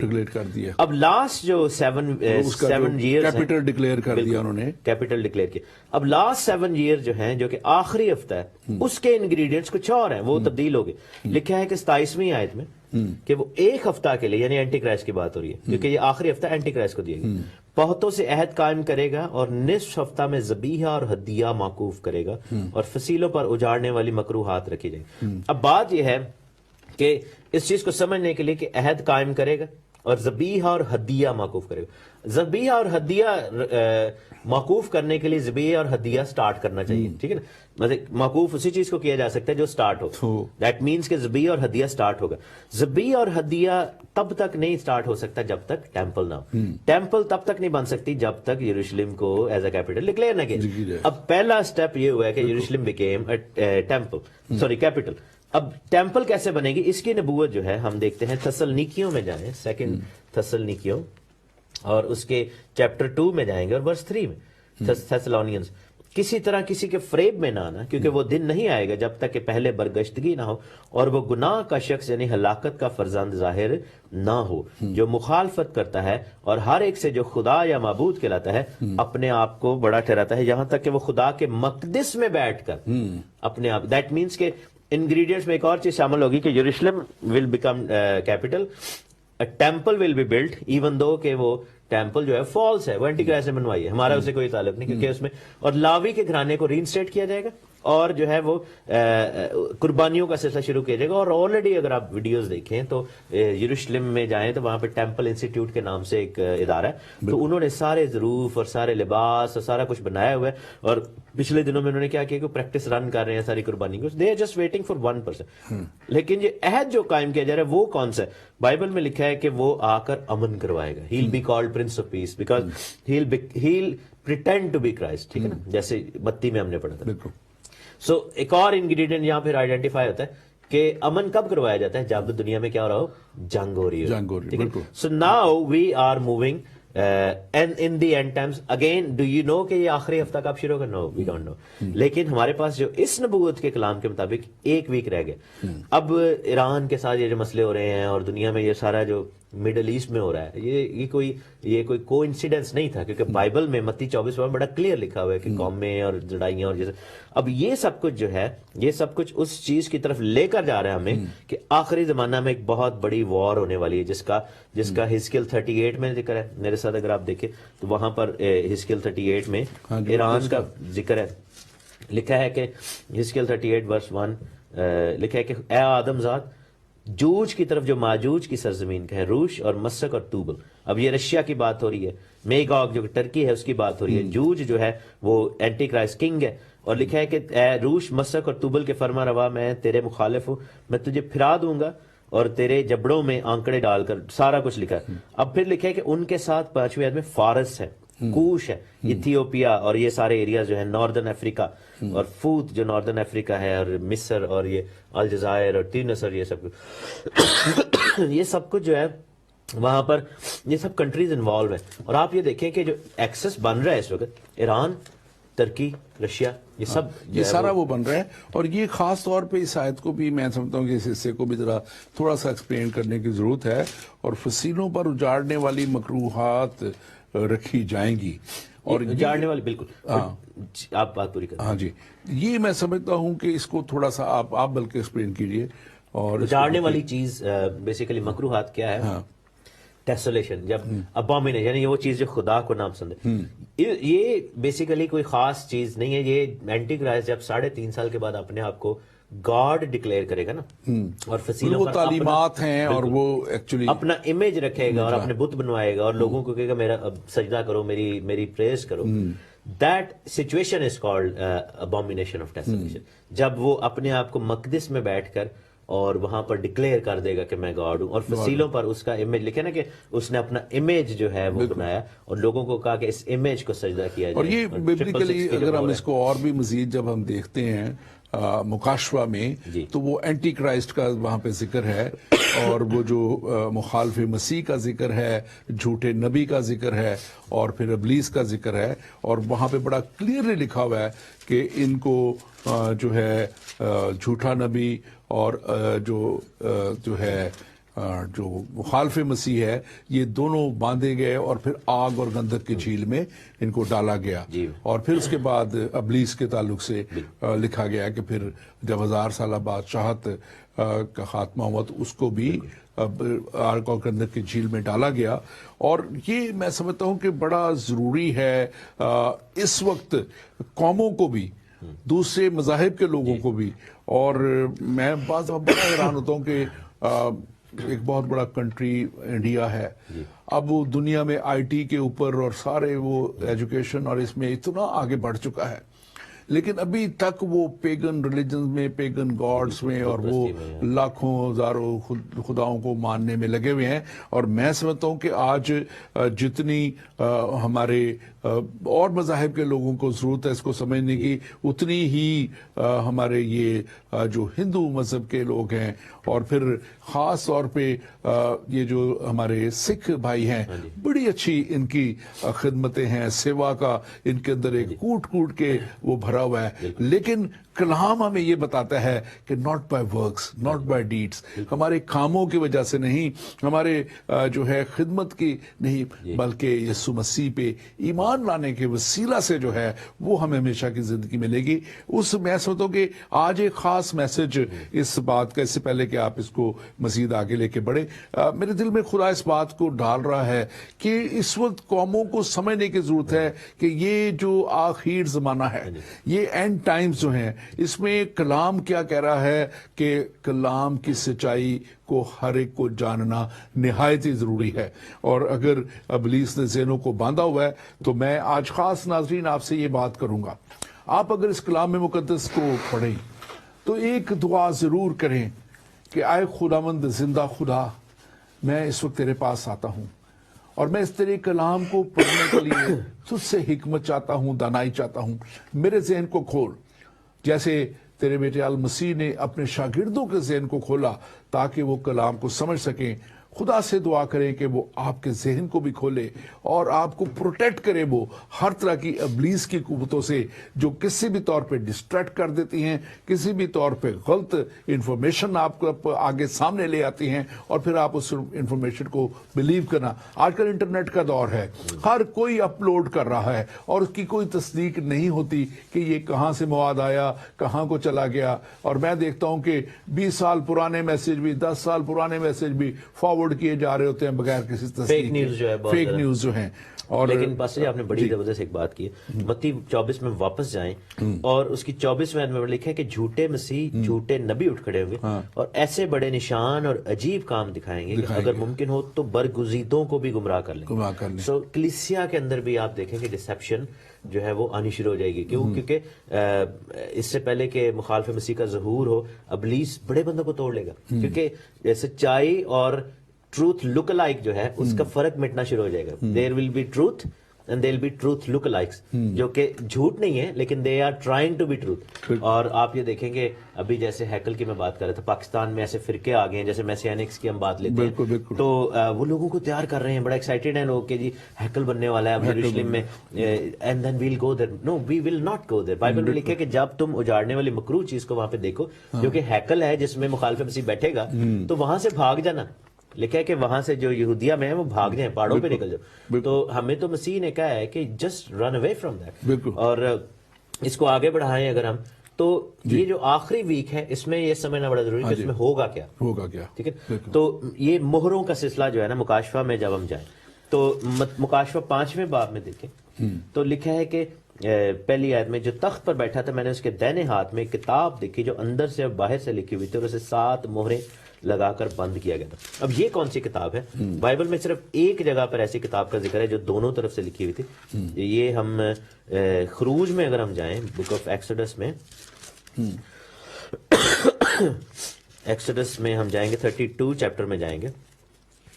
Speaker 2: دیا. اب لاسٹ جو 7 ایئرز
Speaker 1: کیپٹل ڈکلیئر کر دیا انہوں نے,
Speaker 2: کیپٹل ڈکلیئر کیا. اب لاسٹ 7 ایئر جو ہیں, جو کہ آخری ہفتہ ہے, اس کے انگریڈینٹس کچھ اور ہیں, وہ تبدیل ہو گئے. لکھا ہے کہ 27ویں آیت میں کہ وہ ایک ہفتہ کے لیے, یعنی اینٹی کرائسٹ کی بات ہو رہی ہے کیونکہ یہ آخری ہفتہ اینٹی کرائسٹ کو دیا گیا, بہتوں سے عہد قائم کرے گا اور نصف ہفتہ میں ذبیحہ اور ہدیہ موقوف کرے گا اور فصیلوں پر اجاڑنے والی مکروہات رکھی جائیں گی. اب بات یہ ہے کہ اس چیز کو سمجھنے کے لیے کہ عہد قائم کرے گا اور ذبیحہ اور ہدیہ موقوف کرے گا. ذبیحہ اور ہدیہ موقوف کرنے کے لیے ذبیحہ اور ہدیہ سٹارٹ کرنا چاہیے, ٹھیک ہے نا. مطلب موقوف اسی چیز کو کیا جا سکتا ہے جو سٹارٹ ہو. دیٹ مینس کہ ذبیحہ اور ہدیہ سٹارٹ ہوگا. ذبیحہ اور ہدیہ تب تک نہیں سٹارٹ ہو سکتا جب تک ٹیمپل نہ ہو. ٹیمپل تب تک نہیں بن سکتی جب تک یروشلم کو ایز اے کیپٹل ڈکلیئر نہ کیا. اب پہلا سٹیپ یہ ہوا ہے کہ یروشلم بیکیم کیپٹل. اب ٹیمپل کیسے بنے گی, اس کی نبوت جو ہے ہم دیکھتے ہیں تسلنیکیوں میں جائیں, 2 تسلنیکیوں, اور اس کے چیپٹر 2 میں جائیں گے اور ورس 3 میں. تھیسلونینز, کسی طرح کسی کے فریب میں نہ آنا, کیونکہ وہ دن نہیں آئے گا جب تک کہ پہلے برگشتگی نہ ہو اور وہ گناہ کا شخص یعنی ہلاکت کا فرزند ظاہر نہ ہو, جو مخالفت کرتا ہے اور ہر ایک سے جو خدا یا معبود کہلاتا ہے اپنے آپ کو بڑا ٹھہراتا ہے, یہاں تک کہ وہ خدا کے مقدس میں بیٹھ کر اپنے آپ. دیٹ مینس کہ انگریڈینٹس میں ایک اور چیز شامل ہوگی کہ Jerusalem will become capital, temple will be built even though کہ وہ ٹیمپل جو ہے فالس ہے, وہ اینٹی کرائسٹ نے بنوائی ہے, ہمارا اسے کوئی تعلق نہیں کیونکہ اس میں, اور لاوی کے گھرانے کو رینسٹیٹ کیا جائے گا اور جو ہے وہ قربانیوں کا سلسلہ شروع کیا جائے گا. اور آلریڈی اگر آپ ویڈیوز دیکھیں تو یروشلم میں جائیں تو وہاں پہ ٹیمپل انسٹیٹیوٹ کے نام سے ایک ادارہ ہے, تو انہوں نے سارے ظروف اور سارے لباس اور سارا کچھ بنایا ہوا ہے, اور پچھلے دنوں میں انہوں نے کیا کیا کہ پریکٹس رن کر رہے ہیں ساری قربانی کو. They are just waiting for 1%. لیکن یہ عہد جو قائم کیا جا رہا ہے وہ کون سا ہے؟ بائبل میں لکھا ہے کہ وہ آ کر امن کروائے گا. He will be called prince of peace because he will pretend to be Christ, ٹھیک ہے نا, جیسے 32 میں ہم نے پڑھا تھا. سو ایک اور انگریڈینٹ یہاں پھر آئیڈینٹیفائی ہوتا ہے کہ امن کب کروایا جاتا ہے, جب دنیا میں کیا ہو رہا ہو, جنگ ہو رہی ہو. So now we are moving in the end times again. do you know کہ یہ آخری ہفتہ کب شروع ہوگا؟ no we don't know. لیکن ہمارے پاس جو اس نبوت کے کلام کے مطابق 1 ویک رہ گئے. اب ایران کے ساتھ یہ جو مسئلے ہو رہے ہیں اور دنیا میں یہ سارا جو مڈل ایسٹ میں ہو رہا ہے, یہ کوئی کو انسیڈنس نہیں تھا, کیونکہ بائبل میں متی 24 میں بڑا کلیئر لکھا ہوا ہے کہ قومیں اور لڑائیاں اور جیسے. اب یہ سب کچھ جو ہے, یہ سب کچھ اس چیز کی طرف لے کر جا رہا ہے ہمیں کہ آخری زمانہ میں ایک بہت بڑی وار ہونے والی ہے, جس کا ہزقیل 38 میں ذکر ہے. میرے ساتھ اگر آپ دیکھیں تو وہاں پر ہزقیل 38 میں ایران کا ذکر ہے. لکھا ہے کہ ہزقیل 38 ورس 1 لکھا ہے کہ اے آدم ذات, جوج کی طرف جو ماجوج کی سرزمین کا ہے, روش اور مسک اور توبل. اب یہ رشیا کی بات ہو رہی ہے, میگاگ جو ٹرکی ہے اس کی بات ہو رہی ہے. جوج جو ہے وہ اینٹی کرائسٹ کنگ ہے, اور لکھا ہے کہ اے روش, مسک اور توبل کے فرما روا, میں تیرے مخالف ہوں, میں تجھے پھرا دوں گا اور تیرے جبڑوں میں آنکڑے ڈال کر, سارا کچھ لکھا ہے. اب پھر لکھا ہے کہ ان کے ساتھ 5ویں آیت میں فارس ہے, کوش ہے, ایتھیوپیا اور یہ سارے ایریاز جو ہے ناردرن افریقہ, اور فوت جو ناردرن افریقہ ہے, اور مصر اور یہ الجزائر اور تیونس اور یہ سب کچھ جو ہے وہاں پر یہ سب کنٹریز انوالو ہیں. اور آپ یہ دیکھیں کہ جو ایکسس بن رہا ہے اس وقت, ایران, ترکی, رشیا, یہ
Speaker 1: سارا وہ بن رہا ہے. اور یہ خاص طور پہ اس آیت کو بھی میں سمجھتا ہوں کہ اس حصے کو بھی ذرا تھوڑا سا ایکسپلین کرنے کی ضرورت ہے. اور فصیلوں پر اجاڑنے والی مکروہات رکھی جائیں گی, اور
Speaker 2: اجاڑنے والی, بالکل آپ بات پوری کریں.
Speaker 1: ہاں جی, یہ میں سمجھتا ہوں کہ اس کو تھوڑا سا آپ بلکہ ایکسپلین کیجئے. اور
Speaker 2: اجاڑنے والی چیز بیسیکلی مکروہات کیا ہے؟ ٹیسولیشن، جب ابومینیشن، یعنی وہ چیز جو خدا کو ناپسند ہے، یہ بیسیکلی کوئی خاص چیز نہیں ہے. یہ اینٹی کرائسٹ جب 3.5 سال کے بعد اپنے آپ کو گاڈ ڈکلیئر کرے گا نا، اور فصیلوں
Speaker 1: وہ
Speaker 2: پر
Speaker 1: تعلیمات ہیں اور وہ ایکچولی
Speaker 2: اپنا امیج رکھے گا اور اپنے بت بنوائے گا اور لوگوں کو کہے گا میرا سجدہ کرو، میری پریز کرو. That situation is called abomination of desolation. جب وہ اپنے آپ کو مقدس میں بیٹھ کر اور وہاں پر ڈکلیئر کر دے گا کہ میں گاڈ ہوں، اور فصیلوں پر اس کا امیج لکھے نا کہ اس نے اپنا امیج جو ہے وہ بنایا اور لوگوں کو کہا کہ اس امیج کو سجدہ کیا جائے.
Speaker 1: اور یہ بیبلیکلی اگر ہم اس کو اور بھی مزید جب ہم دیکھتے ہیں مکاشفہ میں، تو وہ اینٹی کرائسٹ کا وہاں پہ ذکر ہے، اور وہ جو مخالف مسیح کا ذکر ہے، جھوٹے نبی کا ذکر ہے، اور پھر ابلیس کا ذکر ہے. اور وہاں پہ بڑا کلیئرلی لکھا ہوا ہے کہ ان کو جو ہے جھوٹا نبی اور جو ہے جو مخالف مسیح ہے، یہ دونوں باندھے گئے اور پھر آگ اور گندک کی جھیل میں ان کو ڈالا گیا. اور پھر اس کے بعد ابلیس کے تعلق سے لکھا گیا کہ پھر جب 1000 سالہ بادشاہت کا خاتمہ ہوا تو اس کو بھی آگ اور گندک کی جھیل میں ڈالا گیا. اور یہ میں سمجھتا ہوں کہ بڑا ضروری ہے اس وقت قوموں کو بھی، دوسرے مذاہب کے لوگوں کو بھی. اور میں بعض بڑا حیران ہوتا ہوں کہ ایک بہت بڑا کنٹری انڈیا ہے، اب وہ دنیا میں آئی ٹی کے اوپر اور سارے وہ ایجوکیشن اور اس میں اتنا آگے بڑھ چکا ہے، لیکن ابھی تک وہ پیگن ریلیجنز میں، پیگن گاڈز میں، اور وہ لاکھوں ہزاروں خداؤں کو ماننے میں لگے ہوئے ہیں. اور میں سمجھتا ہوں کہ آج جتنی ہمارے اور مذاہب کے لوگوں کو ضرورت ہے اس کو سمجھنے کی، اتنی ہی ہمارے یہ جو ہندو مذہب کے لوگ ہیں، اور پھر خاص طور پہ یہ جو ہمارے سکھ بھائی ہیں، بڑی اچھی ان کی خدمتیں ہیں، سیوا کا ان کے اندر ایک کوٹ کے وہ بھرا ہوا ہے. لیکن کلام ہمیں یہ بتاتا ہے کہ not by works, not by deeds, ہمارے کاموں کی وجہ سے نہیں، ہمارے جو ہے خدمت کی نہیں، بلکہ یسوع مسیح پہ ایمان لانے کے وسیلہ سے جو ہے وہ ہمیں ہمیشہ کی زندگی ملے گی. اس میں سمجھتا ہوں کہ آج ایک خاص میسج اس بات کا، اس سے پہلے کہ آپ اس کو مزید آگے لے کے بڑھیں، میرے دل میں خدا اس بات کو ڈال رہا ہے کہ اس وقت قوموں کو سمجھنے کی ضرورت ہے کہ یہ جو آخر زمانہ ہے، یہ اینڈ ٹائمز جو ہیں، اس میں کلام کیا کہہ رہا ہے کہ کلام کی سچائی کو ہر ایک کو جاننا نہایت ہی ضروری ہے. اور اگر ابلیس نے ذہنوں کو باندھا ہوا ہے تو میں آج خاص ناظرین آپ سے یہ بات کروں گا، آپ اگر اس کلام مقدس کو پڑھیں تو ایک دعا ضرور کریں کہ اے خداوند زندہ خدا، میں اس وقت تیرے پاس آتا ہوں اور میں اس تیرے کلام کو پڑھنے کے لیے تجھ سے حکمت چاہتا ہوں، دانائی چاہتا ہوں. میرے ذہن کو کھول، جیسے تیرے بیٹے المسیح نے اپنے شاگردوں کے ذہن کو کھولا تاکہ وہ کلام کو سمجھ سکیں. خدا سے دعا کریں کہ وہ آپ کے ذہن کو بھی کھولے اور آپ کو پروٹیکٹ کرے وہ ہر طرح کی ابلیس کی قوتوں سے جو کسی بھی طور پہ ڈسٹریکٹ کر دیتی ہیں، کسی بھی طور پہ غلط انفارمیشن آپ کو آگے سامنے لے آتی ہیں اور پھر آپ اس انفارمیشن کو بلیو کرنا. آج کل انٹرنیٹ کا دور ہے، ہر کوئی اپلوڈ کر رہا ہے اور اس کی کوئی تصدیق نہیں ہوتی کہ یہ کہاں سے مواد آیا، کہاں کو چلا گیا. اور میں دیکھتا ہوں کہ 20 سال پرانے میسج بھی، 10 سال پرانے میسج بھی فارورڈ کیے جا رہے ہوتے ہیں بغیر کسی تصدیق.
Speaker 2: فیک نیوز جو ہے،
Speaker 1: فیک نیوز جو ہیں. اور
Speaker 2: لیکن پاسٹر جی آپ نے بڑی زبردست ایک بات کی ہے، متی 24 میں واپس جائیں اور اس کی 24ویں آیت میں لکھا ہے کہ جھوٹے مسیح، جھوٹے نبی اٹھ کھڑے ہوں گے اور ایسے بڑے نشان اور عجیب کام دکھائیں گے کہ اگر ممکن ہو تو برگزیدوں کو بھی گمراہ کر لیں. سو کلیسیا کے اندر بھی آپ دیکھیں کہ ڈسیپشن جو ہے وہ آنی شروع ہو جائے گی. کیوں؟ کیونکہ اس سے پہلے کہ مخالف مسیح کا ظہور ہو، ابلیس بڑے بندوں کو توڑ لے گا، کیونکہ سچائی اور ٹروتھ لک لائک جو ہے اس کا فرق مٹنا شروع ہو جائے گا. There will be truth and there will be truth look likes, جو کہ جھوٹ نہیں ہے لیکن they are trying to be truth. اور آپ یہ دیکھیں کہ ابھی جیسے ہیکل کی میں بات کر رہا تھا، پاکستان میں ایسے فرقے آ گئے ہیں، جیسے میسیانکس کی ہم بات لیتے ہیں، تو وہ لوگوں کو تیار کر رہے ہیں، بڑا ایکسائٹیڈ ہیں لوگ کہ جی ہیکل بننے والا ہے اب یروشلم میں، and then we'll go there. No, we will not go there. Bible میں لکھا ہے کہ جب تم اجاڑنے والی مکروہ چیز کو وہاں پہ دیکھو جو کہ ہیکل ہے جس میں مخالف مسیح بیٹھے گا، تو وہاں سے بھاگ جانا. لکھا ہے کہ وہاں سے جو یہودیہ میں ہیں وہ بھاگ جائیں، پہاڑوں پہ نکل جاؤ. تو ہمیں تو مسیح نے کہا ہے کہ just run away from that. اور اس کو آگے بڑھائیں اگر ہم تو یہ جو آخری ویک ہے اس میں یہ سمجھنا بڑا ضروری ہے کہ اس میں ہوگا کیا، ٹھیک ہے. تو یہ مہروں کا سلسلہ جو ہے نا، مکاشفہ میں جب ہم جائیں تو مکاشفہ 5ویں باب میں دیکھیں تو لکھا ہے کہ پہلی آیت میں، جو تخت پر بیٹھا تھا میں نے اس کے دائنے ہاتھ میں ایک کتاب دیکھی جو اندر سے اور باہر سے لکھی ہوئی تھی، اور اسے 7 مہریں لگا کر بند کیا گیا تھا. اب یہ کون سی کتاب ہے؟ بائبل میں صرف ایک جگہ پر ایسی کتاب کا ذکر ہے جو دونوں طرف سے لکھی ہوئی تھی. یہ ہم خروج میں اگر ہم جائیں، بک آف ایکسوڈس میں، ایکسوڈس میں ہم جائیں گے 32 چیپٹر میں جائیں گے،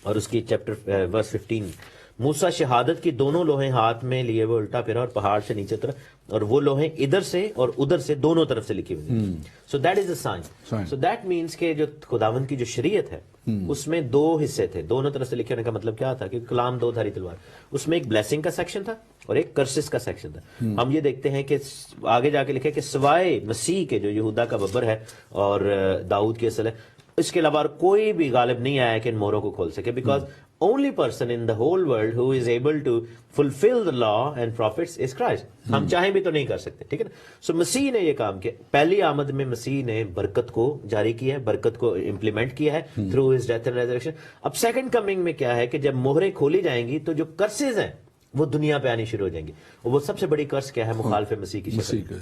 Speaker 2: اور اس کی چیپٹر ورس 15. موسیٰ شہادت کی دونوں لوہیں ہاتھ میں لیے وہ الٹا پھرا اور پہاڑ سے نیچے اترا، اور وہ لوہیں ادھر سے اور ادھر سے دونوں طرف سے لکھی ہوئی. So that is a sign. So that means کہ جو خداوند کی جو شریعت ہے اس میں 2 حصے تھے. دونوں طرف سے لکھے ہونے کا مطلب کیا تھا کہ کلام 2 دھاری تلوار. اس میں ایک بلیسنگ کا سیکشن تھا اور ایک کرسس کا سیکشن تھا. ہم یہ دیکھتے ہیں کہ آگے جا کے لکھے کہ سوائے مسیح کے جو یہودا کا ببر ہے اور داؤد کی اصل ہے، اس کے علاوہ کوئی بھی غالب نہیں آیا کہ ان مہروں کو کھول سکے. Because only person in the whole world who is able to fulfill the law and prophets is Christ. ہم چاہیں بھی تو نہیں کر سکتے، ٹھیک ہے نا. سو مسیح نے یہ کام کیا. پہلی آمد میں مسیح نے برکت کو جاری کیا ہے، برکت کو امپلیمنٹ کیا ہے through his death and resurrection. اب سیکنڈ کمنگ میں کیا ہے کہ جب مہریں کھولی جائیں گی تو جو کرسز ہیں وہ دنیا پہ آنی شروع ہو جائیں گی. اور وہ سب سے بڑی کرس کیا ہے؟ مخالف مسیح کی شکل.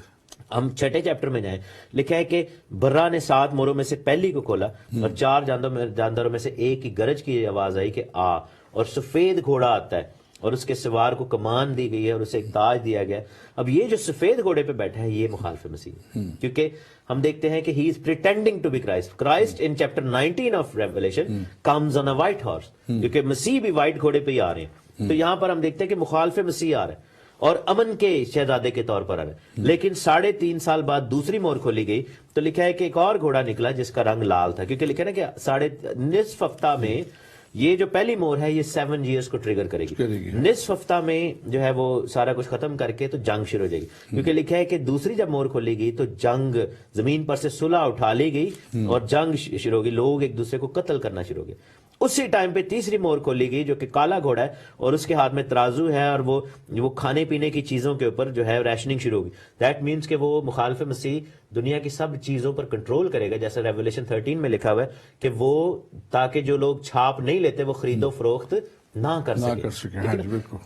Speaker 2: ہم 6 چیپٹر میں جائیں، لکھا ہے کہ برا نے 7 موروں میں سے پہلی کو کھولا، اور 4 جانداروں میں سے ایک کی گرج کی آواز آئی کہ آ، اور سفید گھوڑا آتا ہے اور اس کے سوار کو کمان دی گئی ہے اور اسے ایک تاج دیا گیا. اب یہ جو سفید گھوڑے پہ بیٹھا ہے یہ مخالف مسیح ہے، کیونکہ ہم دیکھتے ہیں کہ he is pretending to be Christ. Christ in chapter 19 of Revelation comes on a white horse, کیونکہ مسیح بھی وائٹ گھوڑے پہ ہی آ رہے ہیں. تو یہاں پر ہم دیکھتے ہیں کہ مخالف مسیح آ رہا ہے اور امن کے شہزادے کے طور پر آ رہا ہے. لیکن 3.5 سال بعد دوسری مور کھولی گئی تو لکھا ہے کہ ایک اور گھوڑا نکلا جس کا رنگ لال تھا، کیونکہ لکھا ہے نا کہ نصف ہفتہ میں یہ جو پہلی مور ہے یہ 7 ایئرز کو ٹریگر کرے گی. نصف ہفتہ میں جو ہے وہ سارا کچھ ختم کر کے تو جنگ شروع ہو جائے گی. کیونکہ لکھا ہے کہ دوسری جب مور کھولی گئی تو جنگ زمین پر سے صلح اٹھا لی گئی اور جنگ شروع ہو گئی، لوگ ایک دوسرے کو قتل کرنا شروع ہو گئے. اسی ٹائم پہ تیسری مور کھولی گئی جو کہ کالا گھوڑا ہے اور اس کے ہاتھ میں ترازو ہے اور وہ کھانے پینے کی چیزوں کے اوپر جو ہے ریشننگ شروع ہوگی. دیٹ مینس کہ وہ مخالف مسیح دنیا کی سب چیزوں پر کنٹرول کرے گا، جیسا ریولیشن 13 میں لکھا ہوا ہے کہ وہ تاکہ جو لوگ چھاپ نہیں لیتے وہ خرید و فروخت نہ کر سکے.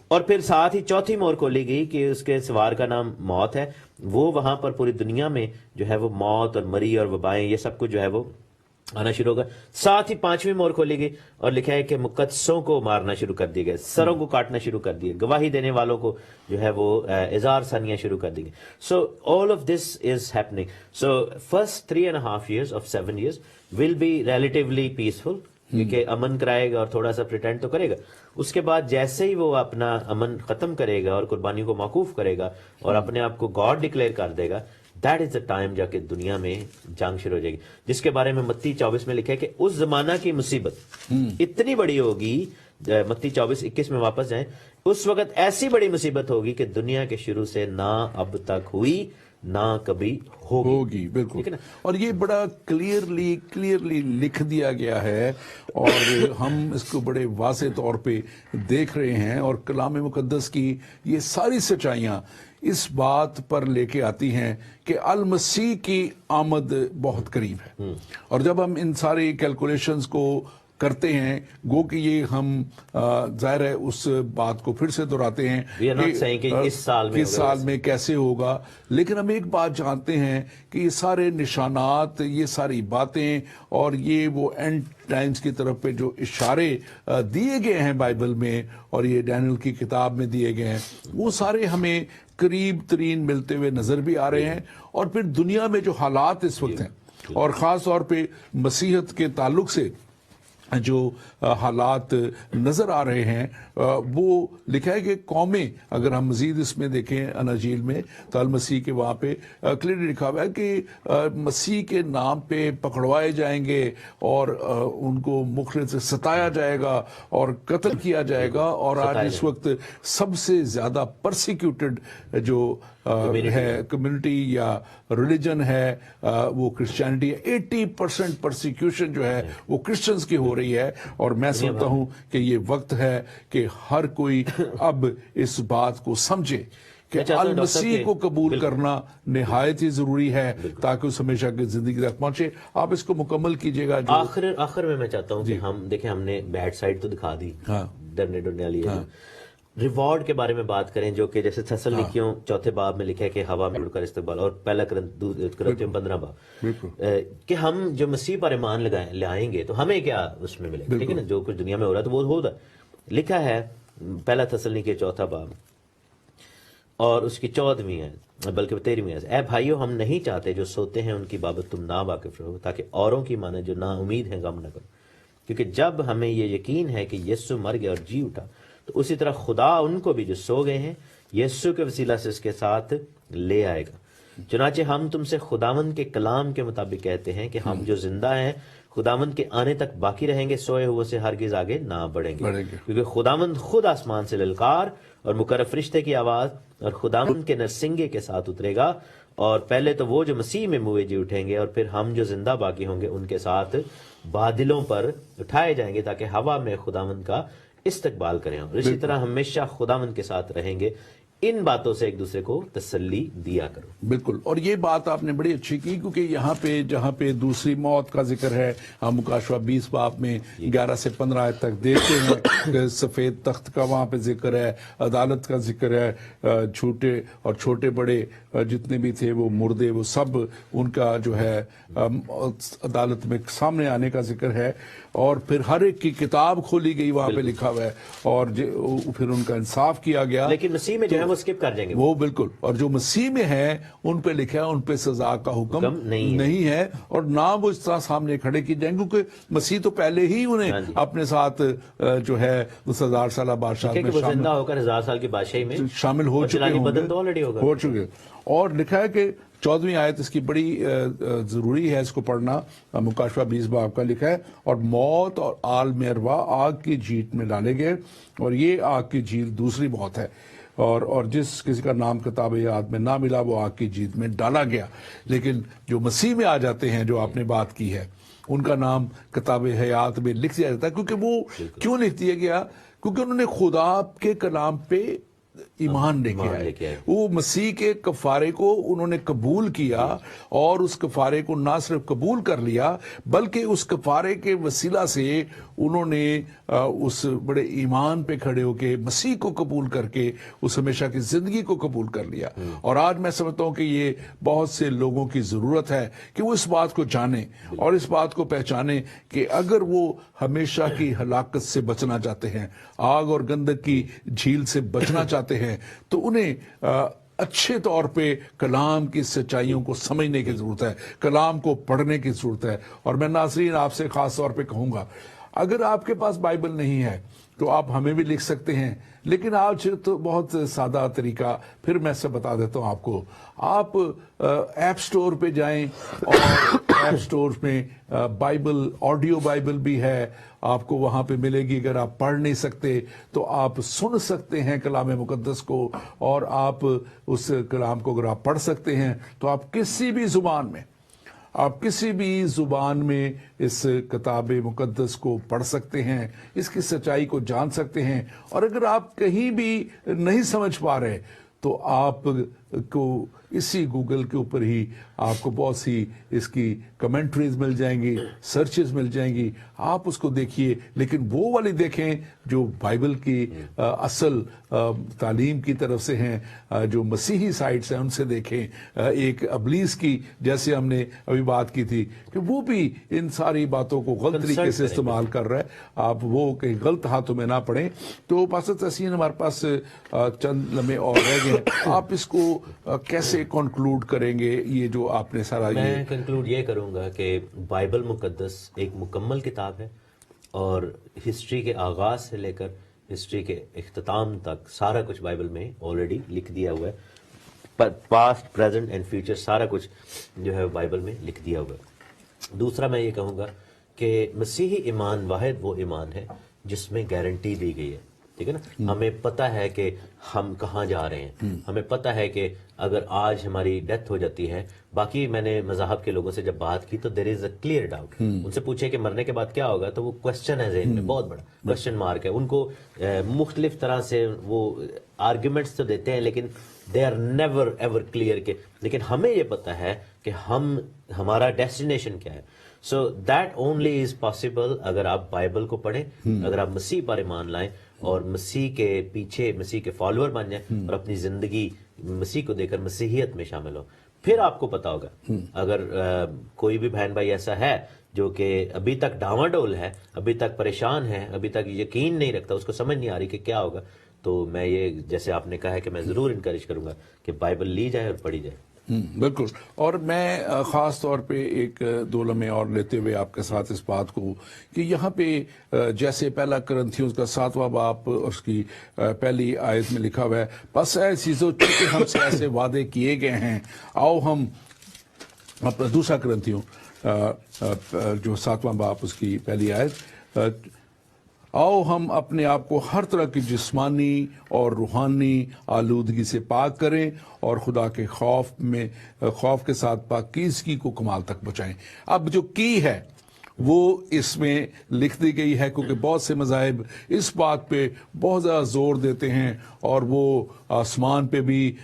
Speaker 2: اور پھر ساتھ ہی چوتھی مور کھولی گئی کہ اس کے سوار کا نام موت ہے. وہ وہاں پر پوری دنیا میں جو ہے وہ موت اور مری اور وبائیں یہ سب کچھ جو ہے وہ آنا شروع ہوگا. ساتھ ہی 5ویں مور کھولی گئی اور لکھا ہے کہ مقدسوں کو مارنا شروع کر دیے گئے، سروں کو کاٹنا شروع کر دیے، گواہی دینے والوں کو جو ہے وہ اظہار ثانیہ شروع کر دی گئی. So all of this is happening. So first 3.5 years of 7 years will be relatively peaceful, کیونکہ امن کرائے گا اور تھوڑا سا پریٹینڈ تو کرے گا. اس کے بعد جیسے ہی وہ اپنا امن ختم کرے گا اور قربانیوں کو موقوف کرے گا اور اپنے آپ کو گاڈ ڈکلیئر کر دے گا، دیٹ از دا ٹائم جا کے دنیا میں جنگ شروع ہو جائے گی، جس کے بارے میں متی 24 میں لکھا ہے کہ اس زمانہ کی مصیبت اتنی بڑی ہوگی. متی 24:21 میں واپس جائیں، اس وقت ایسی بڑی مصیبت ہوگی کہ دنیا کے شروع سے نہ اب تک ہوئی نہ کبھی ہوگی.
Speaker 1: بالکل. اور یہ بڑا کلیئرلی لکھ دیا گیا ہے اور ہم اس کو بڑے واضح طور پہ دیکھ رہے ہیں. اور کلام مقدس کی یہ ساری سچائیاں اس بات پر لے کے آتی ہیں کہ المسیح کی آمد بہت قریب ہے. اور جب ہم ان ساری کیلکولیشنز کو کرتے ہیں، گو کہ یہ ہم ظاہر ہے اس بات کو پھر سے دہراتے ہیں
Speaker 2: کہ اس سال میں
Speaker 1: کیسے ہوگا، لیکن ہم ایک بات جانتے ہیں کہ یہ سارے نشانات، یہ ساری باتیں اور یہ وہ اینڈ ٹائمز کی طرف پہ جو اشارے دیے گئے ہیں بائبل میں اور یہ ڈینیل کی کتاب میں دیے گئے ہیں، وہ سارے ہمیں قریب ترین ملتے ہوئے نظر بھی آ رہے ہیں. اور پھر دنیا میں جو حالات اس وقت ہیں اور خاص طور پہ مسیحت کے تعلق سے جو حالات نظر آ رہے ہیں، وہ لکھا ہے کہ قومیں، اگر ہم مزید اس میں دیکھیں اناجیل میں تو المسیح کے وہاں پہ کلیئرلی لکھا ہوا ہے کہ مسیح کے نام پہ پکڑوائے جائیں گے اور ان کو مختلف سے ستایا جائے گا اور قتل کیا جائے گا. اور آج اس وقت سب سے زیادہ پرسیکیوٹڈ جو ہے کمیونٹی یا ریلیجن ہے وہ کرسچینٹی ہے. 80% پرسیکیوشن جو ہے وہ کرسچنز کی ہو رہی ہے. اور میں سمجھتا ہوں کہ یہ وقت ہے کہ ہر کوئی اب اس بات کو سمجھے کہ المسیح کو قبول کرنا نہایت ہی ضروری ہے تاکہ اس ہمیشہ کی زندگی تک پہنچے. آپ اس کو مکمل کیجئے گا.
Speaker 2: آخر میں چاہتا ہوں کہ ہم دیکھیں, ہم نے بیڈ سائڈ تو دکھا دی, ڈرنے ڈرنے والی ہے. ریوارڈ کے بارے میں بات کریں, جو کہ جیسے تسلنیکیوں 4 باب میں لکھا ہے کہ ہوا میں اڑ کر استقبال, اور پہلا کرنتیوں 15 باب کہ ہم جو مسیح پر ایمان لائیں گے تو ہمیں کیا اس میں ملے گا. ٹھیک ہے نا, جو کچھ دنیا میں ہو رہا ہے تو وہ ہوگا. لکھا ہے پہلا تسلنیکیوں 4 باب اور اس کی 14ویں ہے, بلکہ 13ویں ہے, اے بھائیو ہم نہیں چاہتے جو سوتے ہیں ان کی بابت تم نا واقف رہو, تاکہ اوروں کی مانے جو نا امید ہیں غم نہ کرو. کیونکہ جب ہمیں یہ یقین ہے کہ یسوع مر گیا اور جی اٹھا, تو اسی طرح خدا ان کو بھی جو سو گئے ہیں یسوع کے وسیلہ سے اس کے ساتھ لے آئے گا. چنانچہ ہم تم سے خداوند کے کلام کے مطابق کہتے ہیں کہ ہم جو زندہ ہیں خداوند کے آنے تک باقی رہیں گے, سوئے ہوئے سے ہرگز آگے نہ بڑھیں گے. کیونکہ خداوند خود آسمان سے للکار اور مقرب فرشتے کی آواز اور خداوند کے نرسنگے کے ساتھ اترے گا, اور پہلے تو وہ جو مسیح میں موئے جی اٹھیں گے, اور پھر ہم جو زندہ باقی ہوں گے ان کے ساتھ بادلوں پر اٹھائے جائیں گے تاکہ ہوا میں خداوند کا استقبال کریں, اور اسی طرح ہمیشہ خداوند کے ساتھ رہیں گے. ان باتوں سے ایک دوسرے کو تسلی دیا کرو.
Speaker 1: بالکل, اور یہ بات آپ نے بڑی اچھی کی, کیونکہ یہاں پہ جہاں پہ دوسری موت کا ذکر ہے, ہم مکاشفہ 20 باب میں 11 سے 15 آیت تک دیکھتے ہیں کہ سفید تخت کا وہاں پہ ذکر ہے, عدالت کا ذکر ہے, چھوٹے اور چھوٹے بڑے جتنے بھی تھے وہ مردے وہ سب ان کا جو ہے عدالت میں سامنے آنے کا ذکر ہے, اور پھر ہر ایک کی کتاب کھولی گئی وہاں پہ لکھا ہوا ہے, اور پھر ان کا انصاف کیا گیا.
Speaker 2: لیکن مسیح میں جو ہے وہ اسکپ کر جائیں گے
Speaker 1: وہ بالکل, اور جو مسیح میں ہے ان پہ لکھا ہے ان پہ سزا کا حکم نہیں ہے, اور نہ وہ اس طرح سامنے کھڑے کی جائیں, کیونکہ مسیح تو پہلے ہی انہیں اپنے ساتھ جو ہے اس 1000 سالہ بادشاہ میں
Speaker 2: زندہ ہو کر 1000 سال کی بادشاہی میں
Speaker 1: شامل ہو چکے. اور لکھا ہے کہ 14ویں آیت اس کی بڑی ضروری ہے, اس کو پڑھنا. مکاشفہ 20 باب کا لکھا ہے, اور موت اور عالم ارواح آگ کی جھیل میں ڈالے گئے, اور یہ آگ کی جھیل دوسری موت ہے, اور جس کسی کا نام کتاب یاد میں نہ ملا وہ آگ کی جھیل میں ڈالا گیا. لیکن جو مسیح میں آ جاتے ہیں, جو آپ نے بات کی ہے, ان کا نام کتاب حیات میں لکھ دیا جاتا ہے. کیونکہ وہ کیوں لکھ دیا گیا؟ کیونکہ انہوں نے خدا کے کلام پہ ایمان لے کے آئے, وہ مسیح کے کفارے کو انہوں نے قبول کیا, اور اس کفارے کو نہ صرف قبول کر لیا بلکہ اس کفارے کے وسیلہ سے انہوں نے اس بڑے ایمان پہ کھڑے ہو کے مسیح کو قبول کر کے اس ہمیشہ کی زندگی کو قبول کر لیا. اور آج میں سمجھتا ہوں کہ یہ بہت سے لوگوں کی ضرورت ہے کہ وہ اس بات کو جانیں اور اس بات کو پہچانیں کہ اگر وہ ہمیشہ کی ہلاکت سے بچنا چاہتے ہیں, آگ اور گندک کی جھیل سے بچنا چاہتے ہیں, تو انہیں اچھے طور پہ کلام کی سچائیوں کو سمجھنے کی ضرورت ہے, کلام کو پڑھنے کی ضرورت ہے. اور میں ناظرین آپ سے خاص طور پہ کہوں گا, اگر آپ کے پاس بائبل نہیں ہے تو آپ ہمیں بھی لکھ سکتے ہیں, لیکن آج تو بہت سادہ طریقہ پھر میں سے بتا دیتا ہوں آپ کو. آپ ایپ سٹور پہ جائیں, اور ایپ سٹور میں بائبل, آڈیو بائبل بھی ہے, آپ کو وہاں پہ ملے گی. اگر آپ پڑھ نہیں سکتے تو آپ سن سکتے ہیں کلام مقدس کو, اور آپ اس کلام کو اگر آپ پڑھ سکتے ہیں تو آپ کسی بھی زبان میں اس کتاب مقدس کو پڑھ سکتے ہیں, اس کی سچائی کو جان سکتے ہیں. اور اگر آپ کہیں بھی نہیں سمجھ پا رہے تو آپ کو اسی گوگل کے اوپر ہی آپ کو بہت سی اس کی کمنٹریز مل جائیں گی, سرچز مل جائیں گی, آپ اس کو دیکھیے. لیکن وہ والی دیکھیں جو بائبل کی اصل تعلیم کی طرف سے ہیں, جو مسیحی سائٹس ہیں ان سے دیکھیں. ایک ابلیس کی جیسے ہم نے ابھی بات کی تھی کہ وہ بھی ان ساری باتوں کو غلط طریقے سے استعمال کر رہا ہے, آپ وہ کہیں غلط ہاتھوں میں نہ پڑیں. تو پاسٹر تحسین ہمارے پاس چند لمحے اور رہ گئے, آپ اس کو کیسے کنکلوڈ کریں گے؟ یہ جو آپ نے سارا,
Speaker 2: میں کنکلوڈ یہ کروں گا کہ بائبل مقدس ایک مکمل کتاب ہے, اور ہسٹری کے آغاز سے لے کر ہسٹری کے اختتام تک سارا کچھ بائبل میں آلریڈی لکھ دیا ہوا ہے. پاسٹ, پریزنٹ اینڈ فیوچر سارا کچھ جو ہے بائبل میں لکھ دیا ہوا ہے. دوسرا میں یہ کہوں گا کہ مسیحی ایمان واحد وہ ایمان ہے جس میں گارنٹی دی گئی ہے ٹھیک ہے نا. ہمیں پتا ہے کہ ہم کہاں جا رہے ہیں, ہمیں پتا ہے کہ اگر آج ہماری ڈیتھ ہو جاتی ہے. باقی میں نے مذاہب کے لوگوں سے جب بات کی تو دیر از اے کلیئر ڈاؤٹ. ان سے پوچھے کہ مرنے کے بعد کیا ہوگا, تو وہ کوشچن ہے ذہن میں, بہت بڑا کوشچن مارک ہے. ان کو مختلف طرح سے وہ آرگیومنٹس تو دیتے ہیں لیکن they are never ever clear کے. لیکن ہمیں یہ پتا ہے کہ ہمارا ڈیسٹینیشن کیا ہے. So that only is possible اگر آپ بائبل کو پڑھیں, اگر آپ مسیح پر ایمان لائیں اور مسیح کے پیچھے مسیح کے فالوور بن جائیں اور اپنی زندگی مسیح کو دے کر مسیحیت میں شامل ہو. پھر آپ کو پتا ہوگا. اگر کوئی بھی بہن بھائی ایسا ہے جو کہ ابھی تک ڈاواں ڈول ہے, ابھی تک پریشان ہے, ابھی تک یقین نہیں رکھتا, اس کو سمجھ نہیں آ رہی کہ کیا ہوگا, تو میں یہ جیسے آپ نے کہا ہے کہ میں ضرور انکریج کروں گا کہ بائبل لی جائے اور پڑھی جائے.
Speaker 1: بالکل. اور میں خاص طور پہ ایک دو لمحے اور لیتے ہوئے آپ کے ساتھ اس بات کو کہ یہاں پہ جیسے پہلا کرنتھیوں کا 7واں باب اس کی پہلی آیت میں لکھا ہوا ہے, بس اے چیزوں چونکہ ہم سے ایسے وعدے کیے گئے ہیں, آؤ ہم اپنا دوسرا کرنتھیوں جو 7واں باب اس کی پہلی آیت, آؤ ہم اپنے آپ کو ہر طرح کی جسمانی اور روحانی آلودگی سے پاک کریں اور خدا کے خوف کے ساتھ پاکیزگی کو کمال تک پہنچائیں. اب جو کی ہے وہ اس میں لکھ دی گئی ہے کیونکہ بہت سے مذاہب اس بات پہ بہت زیادہ زور دیتے ہیں اور وہ آسمان پہ بھی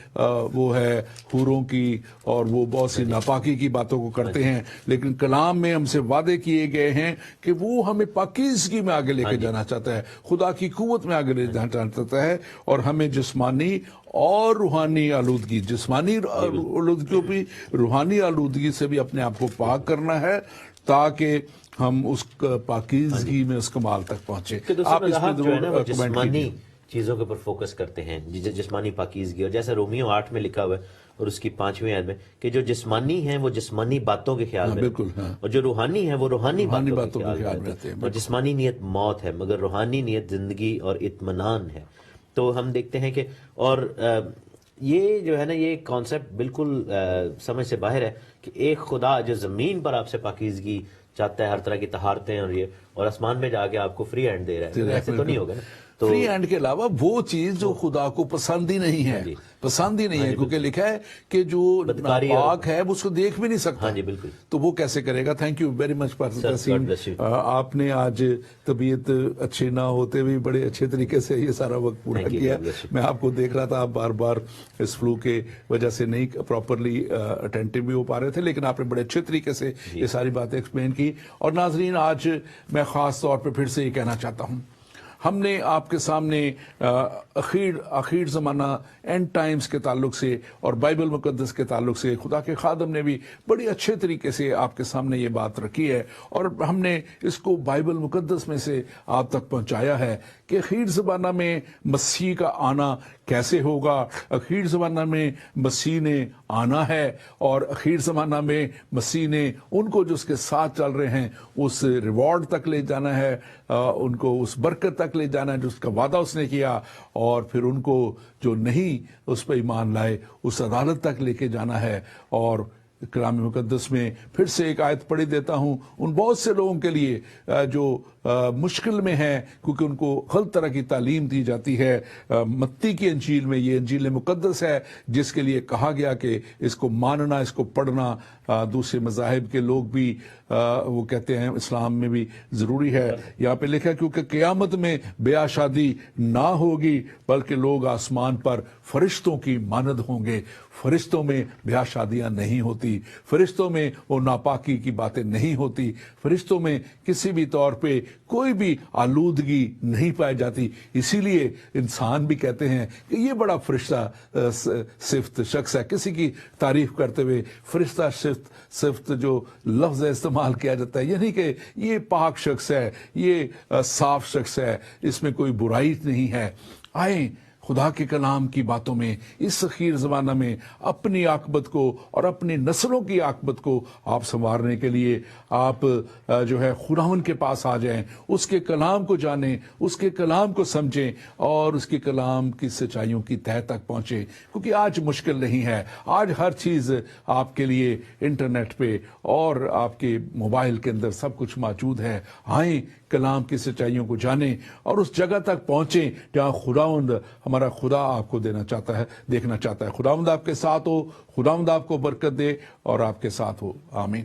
Speaker 1: وہ ہے حوروں کی اور وہ بہت سی ناپاکی کی باتوں کو کرتے ہیں, لیکن کلام میں ہم سے وعدے کیے گئے ہیں کہ وہ ہمیں پاکیزگی میں آگے لے کے جانا چاہتا ہے, خدا کی قوت میں آگے لے جانا چاہتا ہے, اور ہمیں جسمانی اور روحانی آلودگی, جسمانی آلودگی بھی روحانی آلودگی سے بھی اپنے آپ کو پاک کرنا ہے تاکہ ہم اس پاکیزگی میں اس کمال تک پہنچے.
Speaker 2: آپ اس میں جو ہے نا وہ جسمانی چیزوں کے اوپر فوکس کرتے ہیں, جسمانی پاکیزگی, اور جیسے رومیو 8 میں لکھا ہوا ہے اور اس کی 5ویں آیت میں کہ جو جسمانی ہیں وہ جسمانی باتوں کے خیال میں,
Speaker 1: بالکل,
Speaker 2: اور جو روحانی ہیں وہ روحانی باتوں کے خیال میں
Speaker 1: رہتے ہیں.
Speaker 2: اور جسمانی نیت موت ہے مگر روحانی نیت زندگی اور اطمینان ہے. تو ہم دیکھتے ہیں کہ اور یہ جو ہے نا یہ کانسیپٹ بالکل سمجھ سے باہر ہے کہ ایک خدا جو زمین پر آپ سے پاکیزگی چاہتا ہے, ہر طرح کی طہارتیں اور آسمان میں جا کے آپ کو فری ہینڈ دے رہا ہے, ایسے تو نہیں ہوگا نا.
Speaker 1: فری ہینڈ کے علاوہ وہ چیز جو خدا کو پسند ہی نہیں ہے, پسند ہی نہیں ہے, کیونکہ لکھا ہے کہ جو ناپاک ہے وہ اس کو دیکھ بھی نہیں سکتا.
Speaker 2: ہاں جی بالکل.
Speaker 1: تو وہ کیسے کرے گا. Thank you very much pastor تسیم, آپ نے آج طبیعت اچھی نہ ہوتے بھی بڑے اچھے طریقے سے یہ سارا وقت پورا کیا. میں آپ کو دیکھ رہا تھا, آپ بار بار اس فلو کے وجہ سے نہیں پراپرلی اٹینٹیو بھی ہو پا رہے تھے, لیکن آپ نے بڑے اچھے طریقے سے یہ ساری باتیں ایکسپلین کی. اور ناظرین, آج میں خاص طور پہ پھر سے یہ کہنا چاہتا ہوں, ہم نے آپ کے سامنے اخیر زمانہ اینڈ ٹائمز کے تعلق سے اور بائبل مقدس کے تعلق سے خدا کے خادم نے بھی بڑی اچھے طریقے سے آپ کے سامنے یہ بات رکھی ہے, اور ہم نے اس کو بائبل مقدس میں سے آپ تک پہنچایا ہے کہ اخیر زمانہ میں مسیح کا آنا کیسے ہوگا. اخیر زمانہ میں مسیح نے آنا ہے اور اخیر زمانہ میں مسیح نے ان کو جو اس کے ساتھ چل رہے ہیں اس ریوارڈ تک لے جانا ہے, ان کو اس برکت تک لے جانا ہے جو اس کا وعدہ اس نے کیا, اور پھر ان کو جو نہیں اس پہ ایمان لائے اس عدالت تک لے کے جانا ہے. اور کلام مقدس میں پھر سے ایک آیت پڑھی دیتا ہوں ان بہت سے لوگوں کے لیے جو مشکل میں ہیں کیونکہ ان کو غلط طرح کی تعلیم دی جاتی ہے. متی کی انجیل میں, یہ انجیل مقدس ہے جس کے لیے کہا گیا کہ اس کو ماننا, اس کو پڑھنا دوسرے مذاہب کے لوگ بھی وہ کہتے ہیں اسلام میں بھی ضروری ہے. یہاں پہ لکھا کیونکہ قیامت میں بیاہ شادی نہ ہوگی بلکہ لوگ آسمان پر فرشتوں کی مانند ہوں گے. فرشتوں میں بیاہ شادیاں نہیں ہوتی, فرشتوں میں وہ ناپاکی کی باتیں نہیں ہوتی, فرشتوں میں کسی بھی طور پہ کوئی بھی آلودگی نہیں پائی جاتی. اسی لیے انسان بھی کہتے ہیں کہ یہ بڑا فرشتہ صفت شخص ہے. کسی کی تعریف کرتے ہوئے فرشتہ صفت جو لفظ استعمال کیا جاتا ہے, یعنی کہ یہ پاک شخص ہے, یہ صاف شخص ہے, اس میں کوئی برائی نہیں ہے. آئیں خدا کے کلام کی باتوں میں اس اخیر زمانہ میں اپنی عاقبت کو اور اپنی نسلوں کی عاقبت کو آپ سنوارنے کے لیے آپ جو ہے خداوند کے پاس آ جائیں, اس کے کلام کو جانیں, اس کے کلام کو سمجھیں اور اس کے کلام کی سچائیوں کی تہہ تک پہنچیں. کیونکہ آج مشکل نہیں ہے, آج ہر چیز آپ کے لیے انٹرنیٹ پہ اور آپ کے موبائل کے اندر سب کچھ موجود ہے. آئیں کلام کی سچائیوں کو جانیں اور اس جگہ تک پہنچیں جہاں خداوند ہمارا خدا آپ کو دینا چاہتا ہے، دیکھنا چاہتا ہے۔ خداوند آپ کے ساتھ ہو، خداوند آپ کو برکت دے اور آپ کے ساتھ ہو، آمین۔